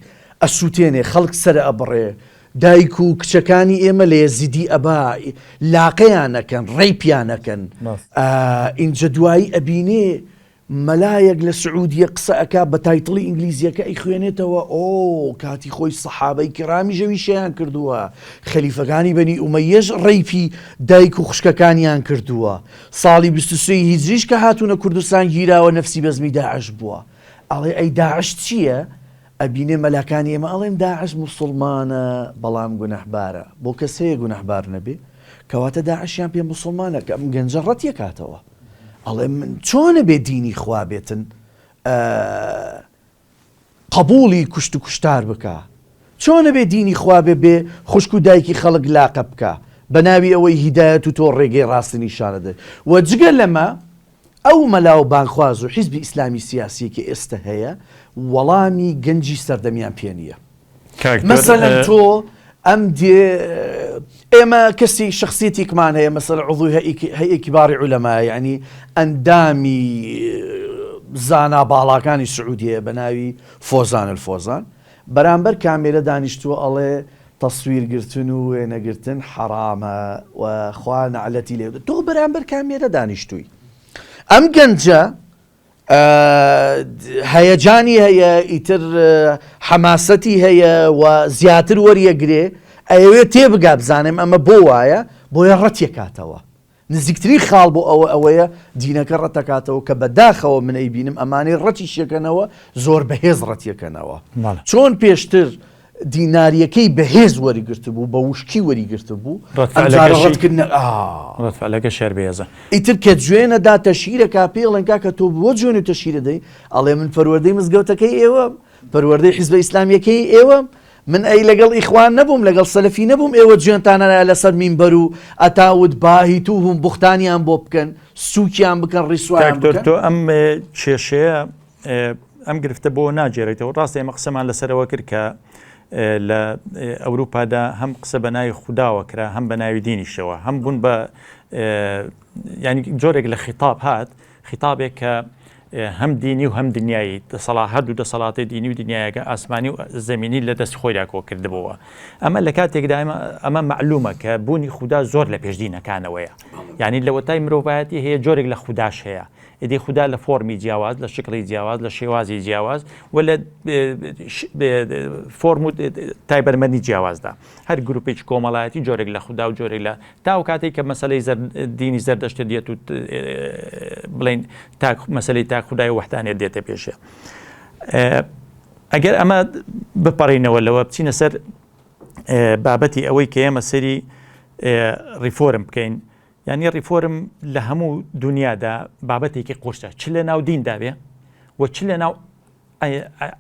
ئەسووتێنێ خەڵک سەر ئەبڕێ دایک و کچەکانی ئێمە لە یەزیدی ئەبا لاقەیانەکەن ڕێیپیانەکەن ئینجە دوایی ئەبینێ مەلایەک لە سعودیە قسە ئەکا بە تایتڵی ئینگلیزیەکە ئەی خوێنێتەوە ئۆ کاتی خۆی سەحابەی کرامی ژەویشیان کردووە خەلیفەکانی بەنی ئومەیەش ڕێیپی دایک و خوشکەکانیان کردووە ساڵی 23 هیجریش کە هاتوونە کوردستان گیراوە نەفسی بەزمی داعش بووە ئەڵێ ئەی داعش چییە؟ ئەبینێ مەلاکانی ئێمە ئەڵێن داعش موسڵمانە بەڵام گونەحبارە بۆ کەسەیە گونەحبار نەبێ کەواتە داعشیان پێ موسڵمانە کە ئەم گەنجە ڕەتیە کاتەوە ئەڵێ من چۆنە بێ دینی خوا بێتن قبولی کوشت و کوشتار بکە چۆنە بێ دینی خوا بێ خوشک و دایکی خەڵک لاقە بکە بە ناوی ئەوەی هیدایەت و تۆ ڕێگەی ڕاستی نیشانە دێ و جگە لەمە ئەو مەلاو بانخواز و حیزبی ئیسلامی سیاسیەکە ئێستا هەیە وەڵامی گەنجی سەردەمیان پێ نییە مەسەلەن تۆ ئەم ئێمە کەسی شخصیتێکمان هەیە مەسەلە عضوی هەیئە کیباری عولەما یعنی ئەندامی زانا باڵاکانی سعودیە بە ناوی فۆزان الفۆزان بەرامبەر کامێرە دانیشتووە ئەڵێ تەسویرگرتن و وێنەگرتن حرامە و خوا نەعلەتی لێ تۆ بەرامبەر کامێرە دانیشتووی ئەم گەنجە هەیەجانی هەیە ئیتر حەماسەتی هەیە و زیاتر وەریەگرێ ئەوێ تێبگا بزانم ئەمە بۆ وایە بۆیە ڕەتیەکاتەوە نزیکترین خاڵ بۆ ئەوەیە دینەکە ڕەتەکاتەوە کە بەداخەوە من ئەیبینم ئەمانەی ڕەتی شەکەنەوە زۆر بەهێز ڕەتیەکەنەوە چۆن پێشتر دیناریەکەی بەهێز وەریگرت بوو بە وشکی وەریگرت بوو ڕەتفعلەکە شێر بێزە ئیتر کە جوێنەدا تەشیرەکە پێڵێنکا کە تۆ بۆ جوێن و تەشیرە دەی ئەڵێ من پەروەردەی مزگەوتەکەی ئێوە پەروەردەی حیزبە ئیسلامیەکەی ئێوە من ئەی لەگەڵ ئیخوان نەبووم لەگەڵ سەلەفی نەبووم ئێوە جوێنتانە لەسەر مینبەر و ئەتاوت باهیت و هەم بوختانیان بۆ بکەن سووکیان بکەن ڕیسوایان بکەن تۆ ئەم کێشەیە ئەم گرفتە بۆ ناجێڕێتەوە ڕاستی ئێمە قسەمان لەسەرەوە کرد کە لە ئەوروپادا هەم قسە بە ناوی خودداوە کرا هەم بە ناوی دینیشەوە هەم بوون بە ینی جۆرێک لە خیتاب هات خیتابێک کە هەم دینی و هەم دنیایی هەردوو دەسەڵاتی دینی و دنیایەکە ئاسمانی و زەمینی لە دەست خۆیدا کۆ کردبەوە ئەمە لە کاتێکدا ئەمە معلومە کە بوونی خوددا زۆر لە پێشدینەکانەوەیە یعنی لە وەتای مرۆڤایەتی هەیە جۆرێک لە خودداش هەیە ئیدی خوددا لە فۆرمی جیاواز لە شکلی جیاواز لە شێوازی جیاواز و لە فۆرم و تایبەرمەندی جیاوازدا هەر گروپێکی کۆمەڵایەتی جۆرێک لە خوددا و جۆرێک لە تاو کاتێک کە مەسەلەی دینی زەردەشتە دێت و بڵین مەسەلەی تا خوددای وەحدانێت دێتە پێشێ ئەگەر ئەمە بپەڕینەوە لەوە بچینە سەر بابەتی ئەوەی کە ئێمە سەری ریفۆرم بکەین یعنی ریفۆرم لە هەموو دنیادا بابەتێکی قورسە چ لە ناو دیندا بێ و چ لە ناو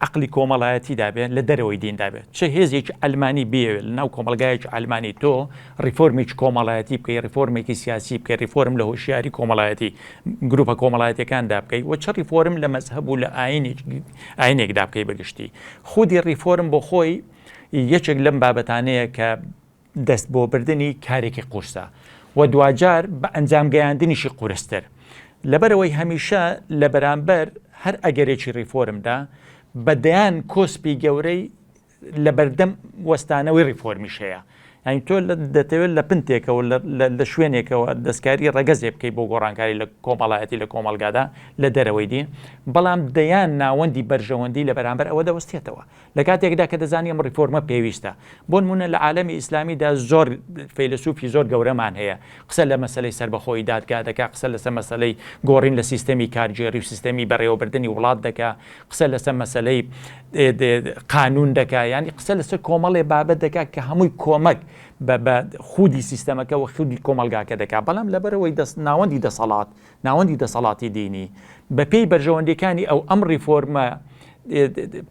عقلی کۆمەڵایەتیدا بێ لە دەرەوەی دیندا بێت چه هێزێکی ئەلمانی بێوێت لە ناو کۆمەلگایەکی ئەلمانی تۆ ریفۆرمێکی کۆمەڵایەتی بکەی ریفۆرمێکی سیاسی بکەی ریفۆرم لە هۆشیاری کۆمەڵایەتی گروپە کۆمەڵایەتیەکاندا بکەی و چه ریفۆرم لە مەزهەب و لە ئاینێکدا بکەی بەگشتی خودی ریفۆرم بۆ خۆی یەکێک لەم بابەتانەیە کە دەست بۆ بردننی کارێکی قورسە و دوجار بە ئەنجام گەیاندنیشی قورستر لەبەرەوەی هەمیشە لە بەرامبەر هەر ئەگەرێکی ریفۆرمدا بەدەیان کۆسپی گەورەی لە بەردەم وەستانەوەی ریفۆرمیش هەیە یعنی تۆ دەتەوێت لە پنتێکەوە لە شوێنێکەوە دەستکاری ڕەگەزێ بکەی بۆ گۆڕانکاری لە کۆمەڵایەتی لە کۆمەلگادا لە دەرەوەی دین بەڵام دەیان ناوەندی بەرژەوەندی لە بەرامبەر ئەوە دەوەستێتەوە لە کاتێکدا کە دەزانانی ئەم ریفۆرمە پێویستە بۆ نمونە لە عالەمی ئیسلامیدا زۆر فەیلسوفی زۆر گەورەمان هەیە قسە لە مەسەلەی سەربەخۆی دادگا دەکا قسە لەسەر مەسەلەی گۆڕین لە سیستەمی کارژێری و سیستەمی بەڕێوەبردننی وڵات دەکا قسە لەسەر مەسەلەی قانون دەکا ینی قسە لەسەر کۆمەڵێ بابەت دەکا کە هەمووی کۆمەک بە خودی سیستەمەکە و خودی کۆمەلگاکە دەکا بەڵام لەبەرەوەی ناوەندی دەسەڵات ناوەندی دەسەڵاتی دینی بە پێی بەرژەوەندەکانی ئەو ئەم ریفۆرمە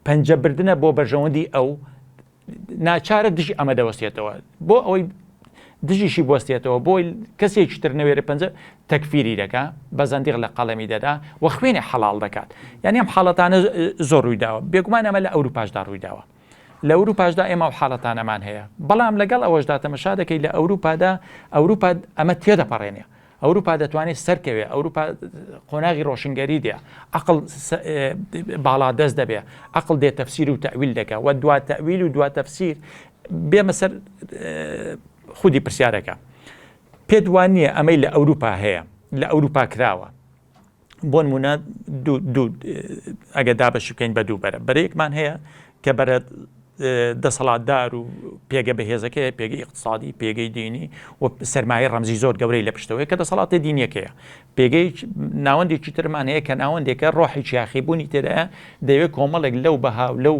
پەنجەبردنە بۆ بەرژەوەندی ئەو ناچارە دژی ئەمە دەوەستێتەوە بۆ ئەوەی دژیشی بوەستێتەوە بۆی کەسێکی تر نەوێرە پەنجە تەکفیری دەکا بە زەندیق لە قەڵەمی دەدا و خوێنێ حەڵاڵ دەکات یعنی ئەم حاڵەتانە زۆر ڕوویداوە بێگومان ئەمە لە ئەوروپاشدا ڕوویداوە لە ئەوروپاشدا ئێمە و حاڵەتانەمان هەیە بەڵام لەگەڵ ئەوەشدا تەمەشا دەکەی لە ئەوروپا ئەمە تێدەپەڕێنێ ئەوروپا دەتوانێت سەرکەوێ ئەوروپا قۆناغی ڕۆشنگەری دێ عقل باڵا دەست دەبێ عقل دێ تەفسیر و تەویل دەکە و دوا تەویل و دوا تەفسیر بێمە سەر خودی پرسیارەکە پێت وانە ئەمەی لە ئەوروپا هەیە لە ئەوروپا کراوە بۆ نمونە ئەگە دابەش بکەین بە دووبەرە بەرەیەکمان هەیە کە بەرە دەسەڵاتدار و پێگە بەهێزەکەی پێگەی اقتصادی پێگەی دینی و سەرمایە ڕەمزی زۆر گەورەی لە پشتەوەی کە دەسەڵاتی دینیەکەیە پێگەی ناوەندێکی ترمان هەیە کە ناوەندێکە ڕۆحی چاخیبوونی تێدایە دەوێت کۆمەڵێک لەو بەها و لەو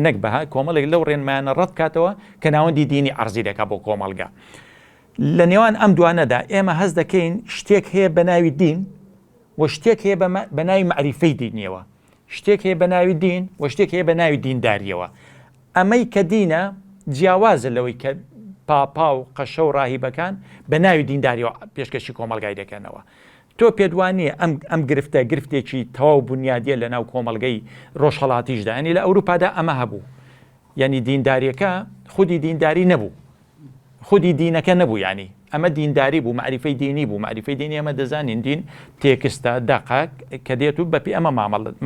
نەک بەها کۆمەڵێک لەو ڕێنمایانە ڕەت کاتەوە کە ناوەندی دینی عەرزی دەکات بۆ کۆمەلگا لە نێوان ئەم دوانەدا ئێمە هەز دەکەین شتێک هەیە بە ناوی دین و شتێک هەیە بە ناوی مەعریفەی دینیەوە شتێک هەیە بە ناوی دین و شتێک هەیە بە ناوی دینداریەوە ئەمەی کە دینە جیاوازە لەوەی کە پاپا و قەشە و ڕاهیبەکان بە ناوی دینداریەوە پێشکەشی کۆمەلگای دەکەنەوە تۆ پێدوانیە ئەم گرفتێکی تەواو بنیادیە لە ناو کۆمەلگەی ڕۆژهەڵاتیشدا ینی لە ئەوروپادا ئەمە هەبوو یعنی دینداریەکە خودی دینداری نەبوو خودی دینەکە نەبوو ینی ئەمە دینداری بوو معریفەی دینی بوو معریفەی دینی ئەمە دەزانین دین تێکستە دەقاک کە دێت و بەپی ئەمە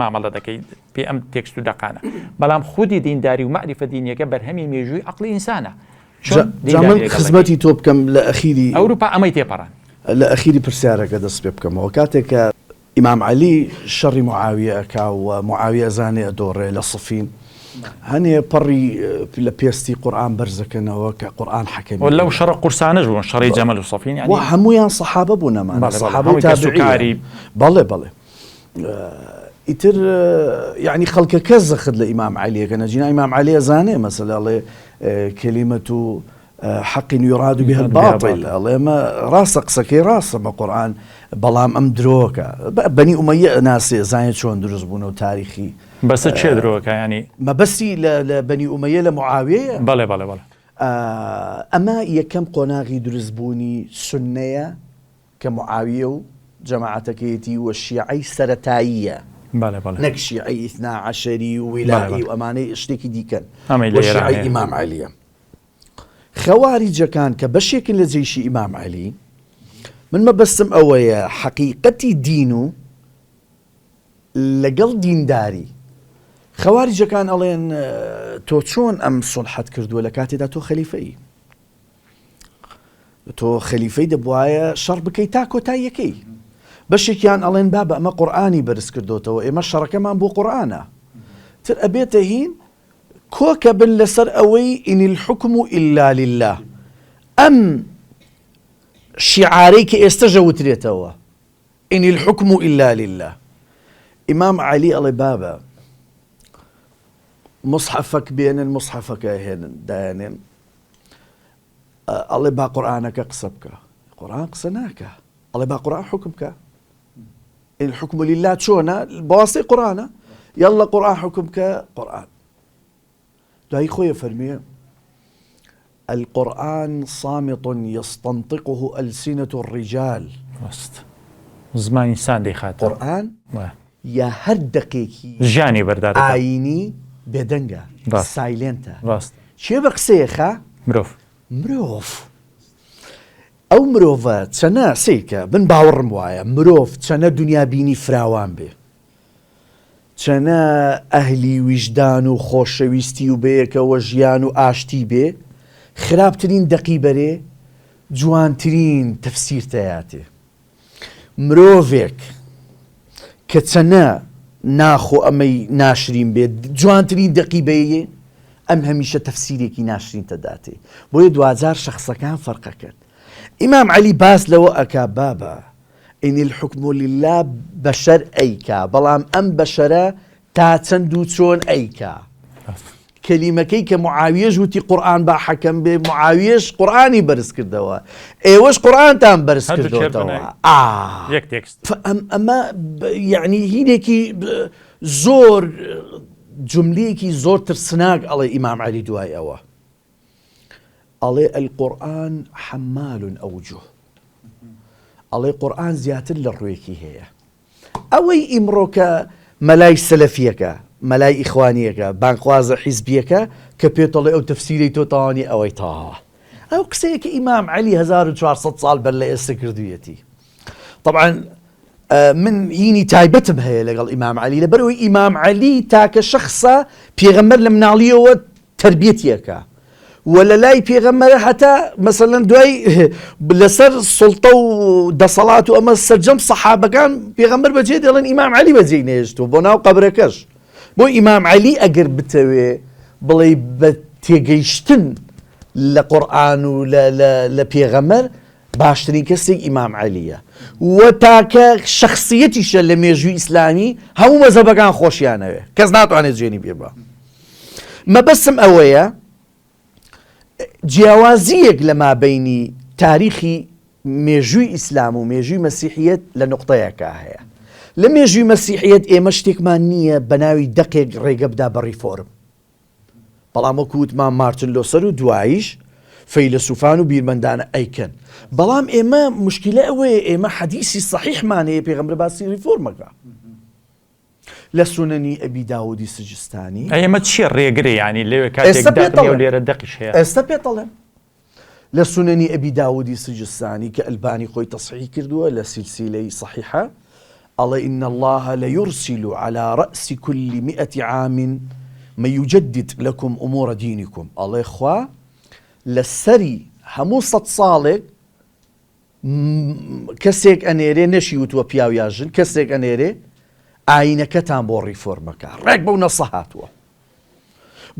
مامەڵە دەکەی پێ ئەم تێکست و دەقانە بەڵام خودی دینداری و معریفە دینیەکە بەرهەمی مێژووی عەقڵی ئینسانە من خزمەتی تۆ بکەم لە ئەخیری ئەوروپا ئەمەی تێپەڕان لە ئەخیری پرسیارەکە دەست پێ بکەمەوە کاتێکە ئیمام عەلی شەڕی معاویە ئەکا و معاویە ئەزانێ ئەدۆڕێ لە سفین هەنێ پەڕی لە پێستی قورئان بەرزەکەنەوە کە قورئان حەکەمی لەو شەڕ قورسانەش بوون شەڕی جەمەل و سەفین و هەموویان سەحابە بوون ئەمان سەحابە و تابعین بەڵێ ئیتر یعنی خەڵکەکە زەخت لە ئیمام عەلیەکە نەجینا ئیمام عەلی ئەزانێ مەسەلە ئەڵێ کەلیمەت و حق يراد به الباطل الله ما راسق سكي راس ما قرآن بلام ام دروكا بني أمية ناس زاين شلون دروس بونو تاريخي بس تشي دروكا يعني ما بسي لبني أمية لمعاوية بله أما يكم قناغي دروس بوني سنية كمعاوية جماعتكيتي والشيعي سرتاية بله نك شيعي 12 ولائي وأماني اشتكي دي كان والشيعي إمام علي خوارجەکان کە بەشێکن لە جێیشی ئیمام عەلی من مەبەستم ئەوەیە حەقیقەتی دین و لەگەڵ دینداری خەواریجەکان ئەڵێن تۆ چۆن ئەم سولحەت کردووە لە کاتێدا تۆ خەلیفەی دەبوایە شەڕ بکەی تا کۆتاییەکەی بەشێکیان ئەڵێن بابە ئەمە قورئانی بەرز کردوتەوە ئێمە شەڕەکەمان بۆ قورئانە تر ئەبێتە هین كوكا بن لسر أوي إن الحكم إلا لله أم شعاريك استجوت ريتوا إن الحكم إلا لله إمام علي الله بابا مصحفك بين المصحفك هنا دانين الله با قرآنك قصبك قرآن قصناك الله با قرآن حكمك إن الحكم لله شونا بواسطة قرآن يلا قرآن حكمك قرآن داي خويا فرمي القرآن صامت يستنطقه ألسنة الرجال زمان إنسان دي خاطر قرآن يا هر دقيقي جاني بردار عيني بدنجا سايلنتا شي بقسيخة مروف أو مروفات سنة سيكا بن باور موايا مروف سنة دنيا بيني فراوان به چەنە ئەهلی ویژدان و خۆشەویستی و بەیەکەوە ژیان و ئاشتی بێ خراپترین دەقیبەرێ جوانترین تەفسیر تەیاتێ مرۆڤێک کە چەنە ناخۆ ئەمەی ناشرین بێت جوانترین دەقیبەیە ئەم هەمیشە تەفسیرێکی ناشرین تەداتێ بۆیە دوجار شخصەکان فەرقە کرد ئیمام عەلی باس لەوە ئەکا بابە ئین الحکم لله بەشەر ئەیکا بەڵام ئەم بەشەرە تا چەند و چۆن ئەیکا کەلیمەکەی کە معاویەش وتی قورئان با حەکەم بێ معاویەش قورئانی بەرز کردەوە ئێوەش قورئانتان بەرز کردەوە ئەمە یعنی هینێکی زۆر جملەیەکی زۆر ترسناک ئەڵێ ئیمام عەلی دوای ئەوە ئەڵێ القورئان حەمال ئەوجوه ئەڵێ قورئان زیاتر لە ڕوویەکی هەیە ئەوەی ئیمڕۆ کە مەلای سەلەفیەکە مەلای ئیخوانیەکە بانخوازە حیزبیەکە کە پێتەڵێ ئەو تەفسیرەی تۆ تاوانی ئەوەی تاوە ئەو قسەیەکە ئیمام عەلی 1400 ساڵ بەر لە ئێستا کردوویەتی طبعا من هینی تایبەتم هەیە لەگەڵ ئیمام عەلی لەبەرەوەی ئیمام عەلی تاکە شەخصە پێغەمبەر لە مناڵیەوە تربیەتیەکە ولا لای پێغەمبەرە هەتا مەسەلەن دوای لەسەر سڵتە و دەسەڵات و ئەمە سەرجەم سەحابەکان پێغەمبەر بەجێ دێڵێن ئیمام عەلی بەجێ نێژتووە بۆ ناو قەبرەکەش بۆ ئیمام عەلی ئەگەر بتەوێ بڵێ بە تێگەیشتن لە قورئان و لە پێغەمبەر باشترین کەسێک ئیمام عەلیە و تاکە شەخسیەتیشە لە مێژووی ئیسلامی هەموو مەزهەبەکان خۆشیانەوێ کەس ناتوانێت جوێنی پێ بە مەبەستم ئەوەیە جیاوازیەک لە مابەینی تاریخی مێژووی ئیسلام و مێژووی مەسیحیەت لە نقطەیەکە هەیە لە مێژووی مەسیحیەت ئێمە شتێکمان نییە بە ناوی دەقێک ڕێگە بدا بە ڕیفۆرم بەڵام وەکو وتمان مارتن لۆسەر و دواییش فەیلسوفان و بیرمەندانە ئەیکەن بەڵام ئێمە مشکلە ئەوەیە ئێمە حەدیسی سەحیحمان هەیە پێغەمبەر باسی ریفۆرمەکە لە سونەنی ئەبی داودی سجستانی ئەمە چیە ڕێگرێ ینی لێوێ کاتێک لێرە دەقیش هەیە ئێستا پێتەڵێم لە سونەنی ئەبی داودی سجستانی کە ئەلبانی خۆی تەصحیح کردووە لە سیلسیلەی صحیحە ئەڵێ إن الله ليرسل على رأس كل 100 عام من يجدد لكم أمور دينكم الله خوا لسري همو 100 ساڵێک کەسێک ئەنێرێ نەشیوتووە پیاویاژن کەسێک ئەنێرێ ئاینەکەتان بۆ ڕیفۆرمەکە ڕێک بەو نەسە هاتووە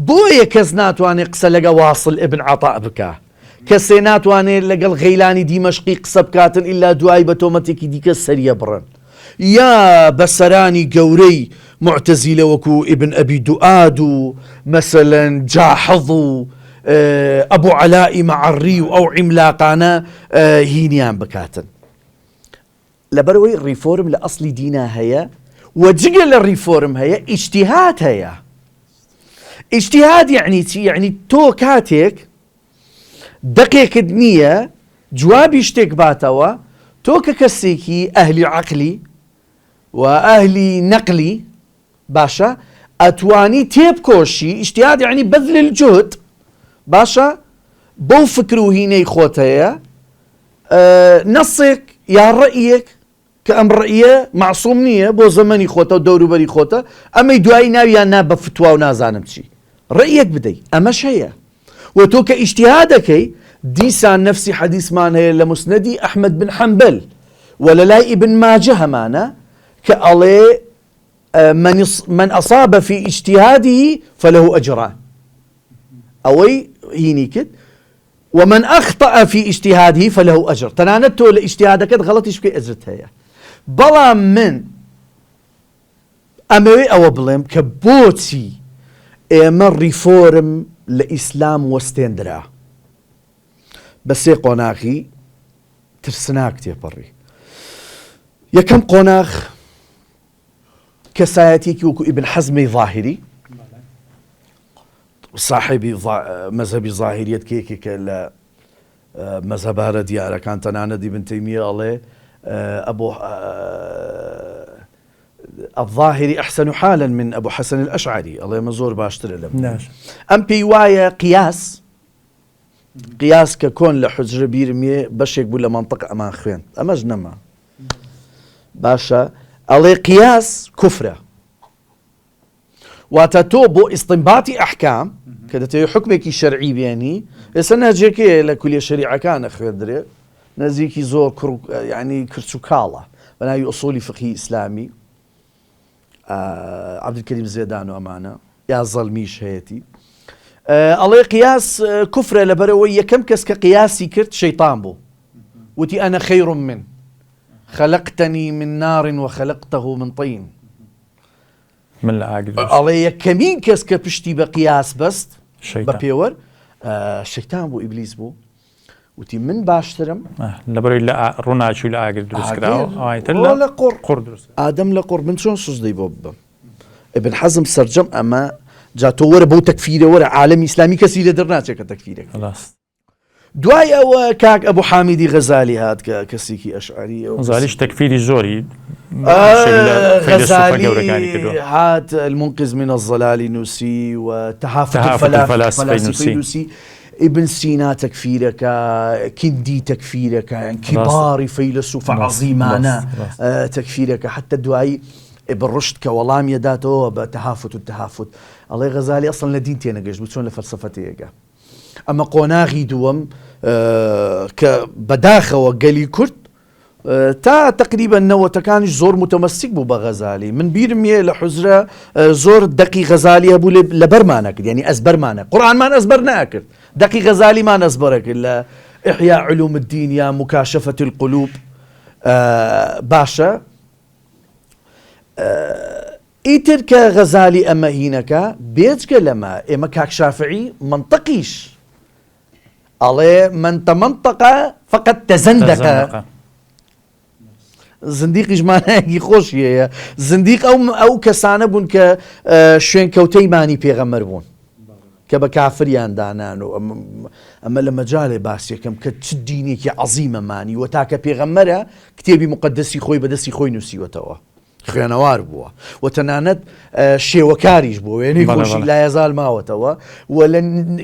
بۆیە کەس ناتوانێت قسە لەگە واصل ابن عطاء بکە کەسێ ناتوانێت لەگەڵ غەیلانی دیمەشقی قسە بکاتن ئیلا دوای بە تۆمەتێکی دیکە سەریە بڕن یا بەسەرانی گەورەی معتەزیلە وەکو ابن ئەبی دوئاد و مەسەلەن جاحظ و ئەبوو عەلائی مەعەڕی و ئەو عیملاقانە هینیان بکاتن لەبەرەوەی ڕیفۆرم لە ئەسڵی دینە هەیە و جگە لە ڕیفۆرم هەیە ئیجتیهاد هەیە ئیجتیهاد یعنی چی؟ یعنی تۆ کاتێک دەقێکت نییە جوابی شتێک باتەوە تۆ کە کەسێکی ئەهلی عەقلی و ئەهلی نەقلی باشە ئەتوانی تێبکۆشی ئیجتیهاد یعنی بەذل الجهد باشە بۆ فکر و هینەی خۆت هەیە نەسێک یا ڕەئیەک کە ئەم ڕەئیە معسووم نییە بۆ زەمەنی خۆتە و دەوروبەری خۆتە ئەمەی دوایی ناویان نا بە فتوا و نازانم چی ڕەئیەک بدەیت ئەمەش هەیە و تۆ کە ئیجتیهاد دەکەی دیسان نفسی حەدیثمان هەیە لە مسنەدی ئەحمەد بن حەنبەل و لە لای ئیبن ماجە هەمانە کە ئەڵێ من أصاب في اجتهاده فله أجران ئەوەی هینی کرد ومن أخطأ في اجتهاده فله أجر تەنانەت تۆ لە ئیجتیهادەکەت غەڵەتیش بکەی ئەجرت هەیە بەڵام من ئەمەوێ ئەوە بڵێم کە بۆچی ئێمە ڕیفۆرم لە ئیسلام وەستێنرا بە سێ قۆناغی ترسناک تێپەڕی یەکەم قۆناغ کەسایەتێکی وەکو ئیبن حەزمی ظاهری صاحبی مەذهبی ظاهریەت کێکێکە لە مەذهبارە دیارەکان تەنانەت ئیبن تەیمیە ئەڵێ أبو الظاهري أحسن حالا من أبو حسن الأشعري الله يمزور باشتر لهم أم بيوايا قياس ككون لحجر بيرمية بشيك بولا منطقة أمان خوين أما جنما باشا الله قياس كفرة واتە تۆ بۆ ئیستنباتی ئەحکام کە دەتەوێت حکمێکی شەرعی بێنی ئێستا ناجێکەیە لە کولیە شەریعەکانە خوێندرێت نزیکی زۆر ینی کرچ و کاڵە بەناوی ئوسولی فقهی ئیسلامی عەبدولکەریم زێدان و ئەمانە یا زەڵمیش هەیەی ئەڵێ قیاس کوفرە لەبەرەوەی یەکەم کەس کە قیاسی کرد شەیطان بوو وتی ئەنە خەیر من خەلەقتەنی من نار وخەلەقتەه من طین من لە ئاگر ئەڵێ یەکەمین کەس کە پشتی بە قیاس بەست بە پێوەر شەیطان بوو ئیبلیس بوو وتی من باشترم لەبەرەوەی لە ڕووناچوو لە ئاگر دروستکراوە لە قوڕ دروست ئادەم لە قوڕ من چۆن سوزدەی بۆ ببم ابن حەزم سەرجەم ئەمە جا تۆ وەرە بەو تەکفیرە وەرە عالەمی ئیسلامی کەسی لە دەرناچێت کە تەکفیرێک دوای ئەوە کاک ئەبوو حامیدی غەزالی هات کە کەسێکی ئەشعری غەزالیش تەکفیری زۆری غەزالی هات المنقذ من الضلال نووسی و تەحافت الفلاسفة نووسی ابن سینا تەکفیرەکە کندی تەکفیرەکە کیباری فەیلسوفە عەزیمانە تەکفیرەکە حتى دوایی ابن رشد کە وەڵامی داتەوە بە تەحافت و تەحافت ئەڵێ غەزالی ئەسڵ لە دین تێنەگەشت بوو چۆن لە فەلسەفە تێگە ئەمە قۆناغی دووەم کە بەداخەوە گەلی کورد تا تقریبا نەوەتەکانیش زۆر متەمەسیک بوو بە غەزالی من بیرم یە لە حوزرە زۆر دەقی غەزالی هەبوو لە بەرمانە کرد یعنی ئەزبەرمانە قورئانمان ئەزبەر ناکرد دەقی غەزالیمان ئەزبەرە کرد لە ئیحیا علوم الدین یا مکاشفة القلوب باشە ئیتر کە غەزالی ئەمە هینەکە بێجگە لەمە ئێمە کاک شافعی منطقیش ئەڵێ من تەمەنطقە فقط تەزەندەقە زندیقیش مانایەکی خۆشی هەیە زندیق ئەو کەسانە بوون کە شوێن کەوتەی مانی پێغەمبەر بوون کە بە کافریان دانان و ئەمە لە مەجاالێ باس یەکەم کە چ دینێکی عەزیمە مانی و تاکە پێغەمبەرە کتێبی مقدسی خۆی بەدەستی خۆی نووسیوەتەوە خوێنەوار بووە و تەنانەت شێوەکاریش بوو وێنەی خۆشی لایەزال ماوەتەوە و لە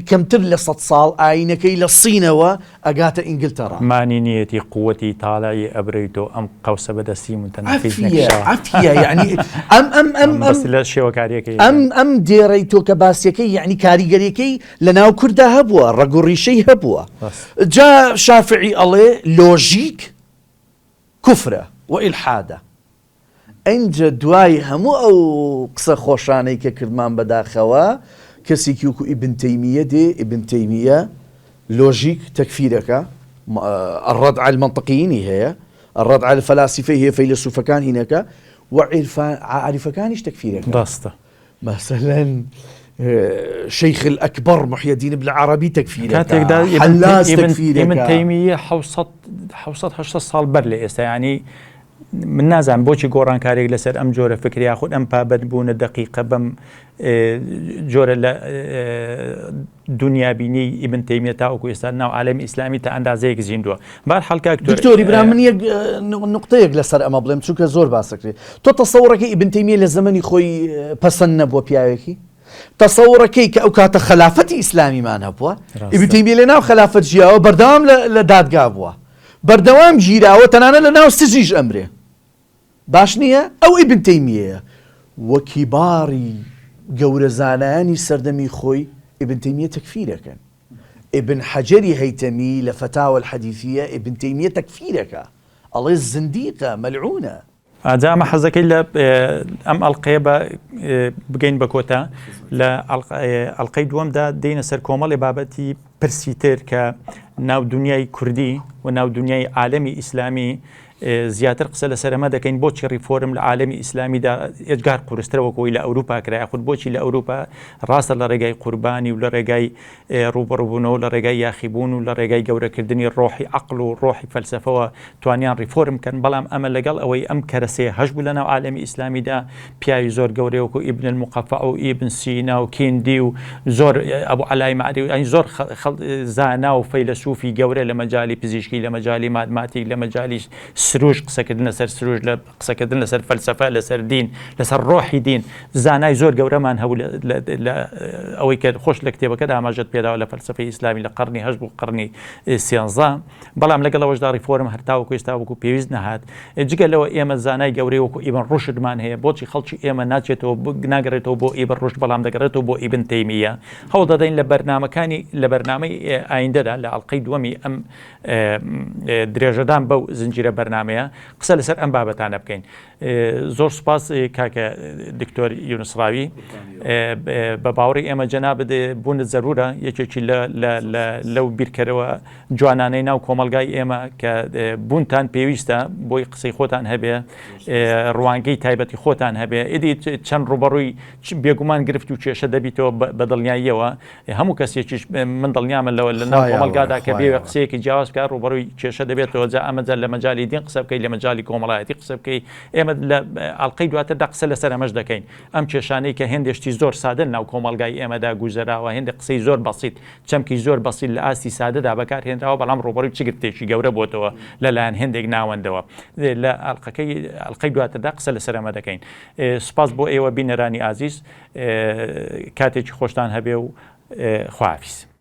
کەمتر لە 100 ساڵ ئاینەکەی لە سینەوە ئەگاتە ئینگلتەرا مانی نیەتی قووەتی تاالایی ئەبرێتەوە ئەم قەوسە بەدەستی متەنافیز ینی لە شێوەکاریەکەی ئەم دێڕی تۆ کە باسیەکەی یعنی کاریگەریەکەی لە ناو کووردا هەبووە ڕەگوڕیشەی هەبووە جا شافعی ئەڵێ لۆژیک کوفرە و ئیلحادە ئەینجا دوای هەموو ئەو قسە خۆشانەی کە کردمان بەداخەوە کەسێکی وەکو ئیبن تەیمیە دێ ئیبن تەیمیە لۆژیک تەکفیرەکە الرد على المنطقيين هەیە الرد على الفلاسفة هي فەیلسوفەکان هینەکە و عارفەکانیش تەکفیرەکە ڕاستە مثلا شيخ الأكبر محي الدين بن العربي تكفيرك حلاج تكفيرك ابن تيمية حوصت 800 ساڵ بەر لە ئێستا ینی من نازانم بۆچی گۆڕانکارێک لەسەر ئەم جۆرە فکری یاخود ئەم پابەت بوونە دقیقە بەم جۆرە لە دنیابینی ئیبن تەیمیە تاوەکو ئێستا ناو عالەمی ئیسلامی تا ئەندازەیەک زیندووە بەرحاڵ دکتۆری برا من یەک نقطەیەک لەسەر ئەمە بڵێم چونکە زۆر باسەکرێت تۆ تەسەوڕەکەی ئیبن تەیمیە لە زەمەنی خۆی پەسەند نەبووە پیاوێکی تەسەوڕەکەی کە ئەو کاتە خەلافەتی ئیسلامیمان هەبووە ئیبن تەیمیە لە ناو خەلافەت ژیاوە بەردەوام لە دادگا بووە بەردەوام گیراوە تەنانە لە ناو سجیش ئەمرێ باش نییە ئەو ئیبن تەیمیەیە وە کیباری گەورە زانایانی سەردەمی خۆی ئیبن تەیمیە تەکفیرەکەن ئیبن حەجەری هەیتەمی لە فەتاوە الحەدیثیە ئیبن تەیمیە تەکفیرەکە ئەڵێ زندیقە مەلعونە ئاجا ئەمە حەزەکەی لە ئەم ئەڵقەیە بگەین بە کۆتا لە ئەڵقەی دووەمدا دێنە سەر کۆمەڵی بابەتی پرسیتر کە ناو دنیای کوردی و ناو دنیای عالەمی ئیسلامی زیاتر قسە لە سەرەمە دەکەین بۆچی ریفۆرم لە عالەمی ئیسلامیدا ئێجگار قورسترەوەکەوەی لە ئەوروپا کرا یاخود بۆچی لە ئەوروپا ڕاستە لە ڕێگای قوربانی و لە ڕێگای ڕوبەڕووبوونەوە لە ڕێگای یاخیبوون و لە ڕێگای گەورەکردنی ڕۆحی عەقڵ و ڕۆحی فەلسەفەوە توانیان ریفۆرم کەن بەڵام ئەمە لەگەڵ ئەوەی ئەم کەرەسەیە هەش بوو لە ناو عالەمی ئیسلامیدا پیاوی زۆر گەورەیەوەکو ئیبن المقەفع و ئیبن سینا و کیندی و زۆر ئەبوو عەلای مەعدی و زۆر زانا و فەیلسوفی گەورە لە مەجالی پزیشکی لە مەجالی ماتماتیک لە مەجالی سروش قسەکردن لەسەر سروش لە قسەکردن لەسەر فەلسەفە لەسەر دین لەسەر ڕۆحی دین زانای زۆر گەورەمان هەبوو لە ئەوەی کە خۆش لە کتێبەکە ئاماژەت پێداوە لە فەلسەفەی ئیسلامی لە قەرنی 8 بۆ قەرنی 13 بەڵام لەگەڵەوەشدا ریفۆرم هەرتاوەکو ئێستا وەکو پێویست نەهات جگە لەوە ئێمە زانای گەورەی وەکو ئیبن ڕوشدمان هەیە بۆچی خەڵکی ئێمە ناچێتەوە ناگەڕێتەوە بۆ ئیبن ڕوشد بەڵام دەگەڕێتەوە بۆ ئیبن تەیمیە هەوڵ دەدەین لە بەرنامەی ئایندەدا لە ئەڵقەی دووەمی ئەم درێژەدان بەو زنجیرە بەرنمەیە قسە لەسەر ئەم بابەتانە بکەین زۆر سوپاس کاکە دکتۆر یونس ڕاوی بە باوەڕی ئێمە جەناب بوونت زەرورە یەکێکی لەو بیرکەرەوە جوانانەی ناو کۆمەلگای ئێمە کە بوونتان پێویستە بۆی قسەی خۆتان هەبێ ڕوانگەی تایبەتی خۆتان هەبێ ئیدی چەند ڕوبەڕووی بێگومان گرفت و کێشە دەبیتەوە بە دڵنیاییەوە هەموو کەسێکیش من دڵنیامە لەوە لە ناو کۆمەلگادا کە بێ قسەیەکی جیاواز بکات ڕوبەڕووی کێشە دەبێتەوە جا ئەمەجا لە مەجای دین قسە بکەی لە مەجای کۆمەڵایەتی قسە بکەی ئێمە لە ئەڵقەی دواتردا قسە لەسەر ئەمەش دەکەین ئەم کێشانەی کە هێندێشتی زۆر سادە ناو کۆمەلگای ئێمەدا گوزەراوە هێندە قسەی زۆر بەسیط چەمکی زۆر بەسیط لە ئاستی سادەدا بەکارهێنراوە بەڵام ڕوبەڕووی چگرتێکی گەورە بۆتەوە لەلایەن هێندێک ناوەندەوە لە ئەڵقەی دواتردا قسە لەسەر ئەمە دەکەین سوپاس بۆ ئێوە بینەرانی ئازیز کاتێکی خۆشتان هەبێ و خواحافیز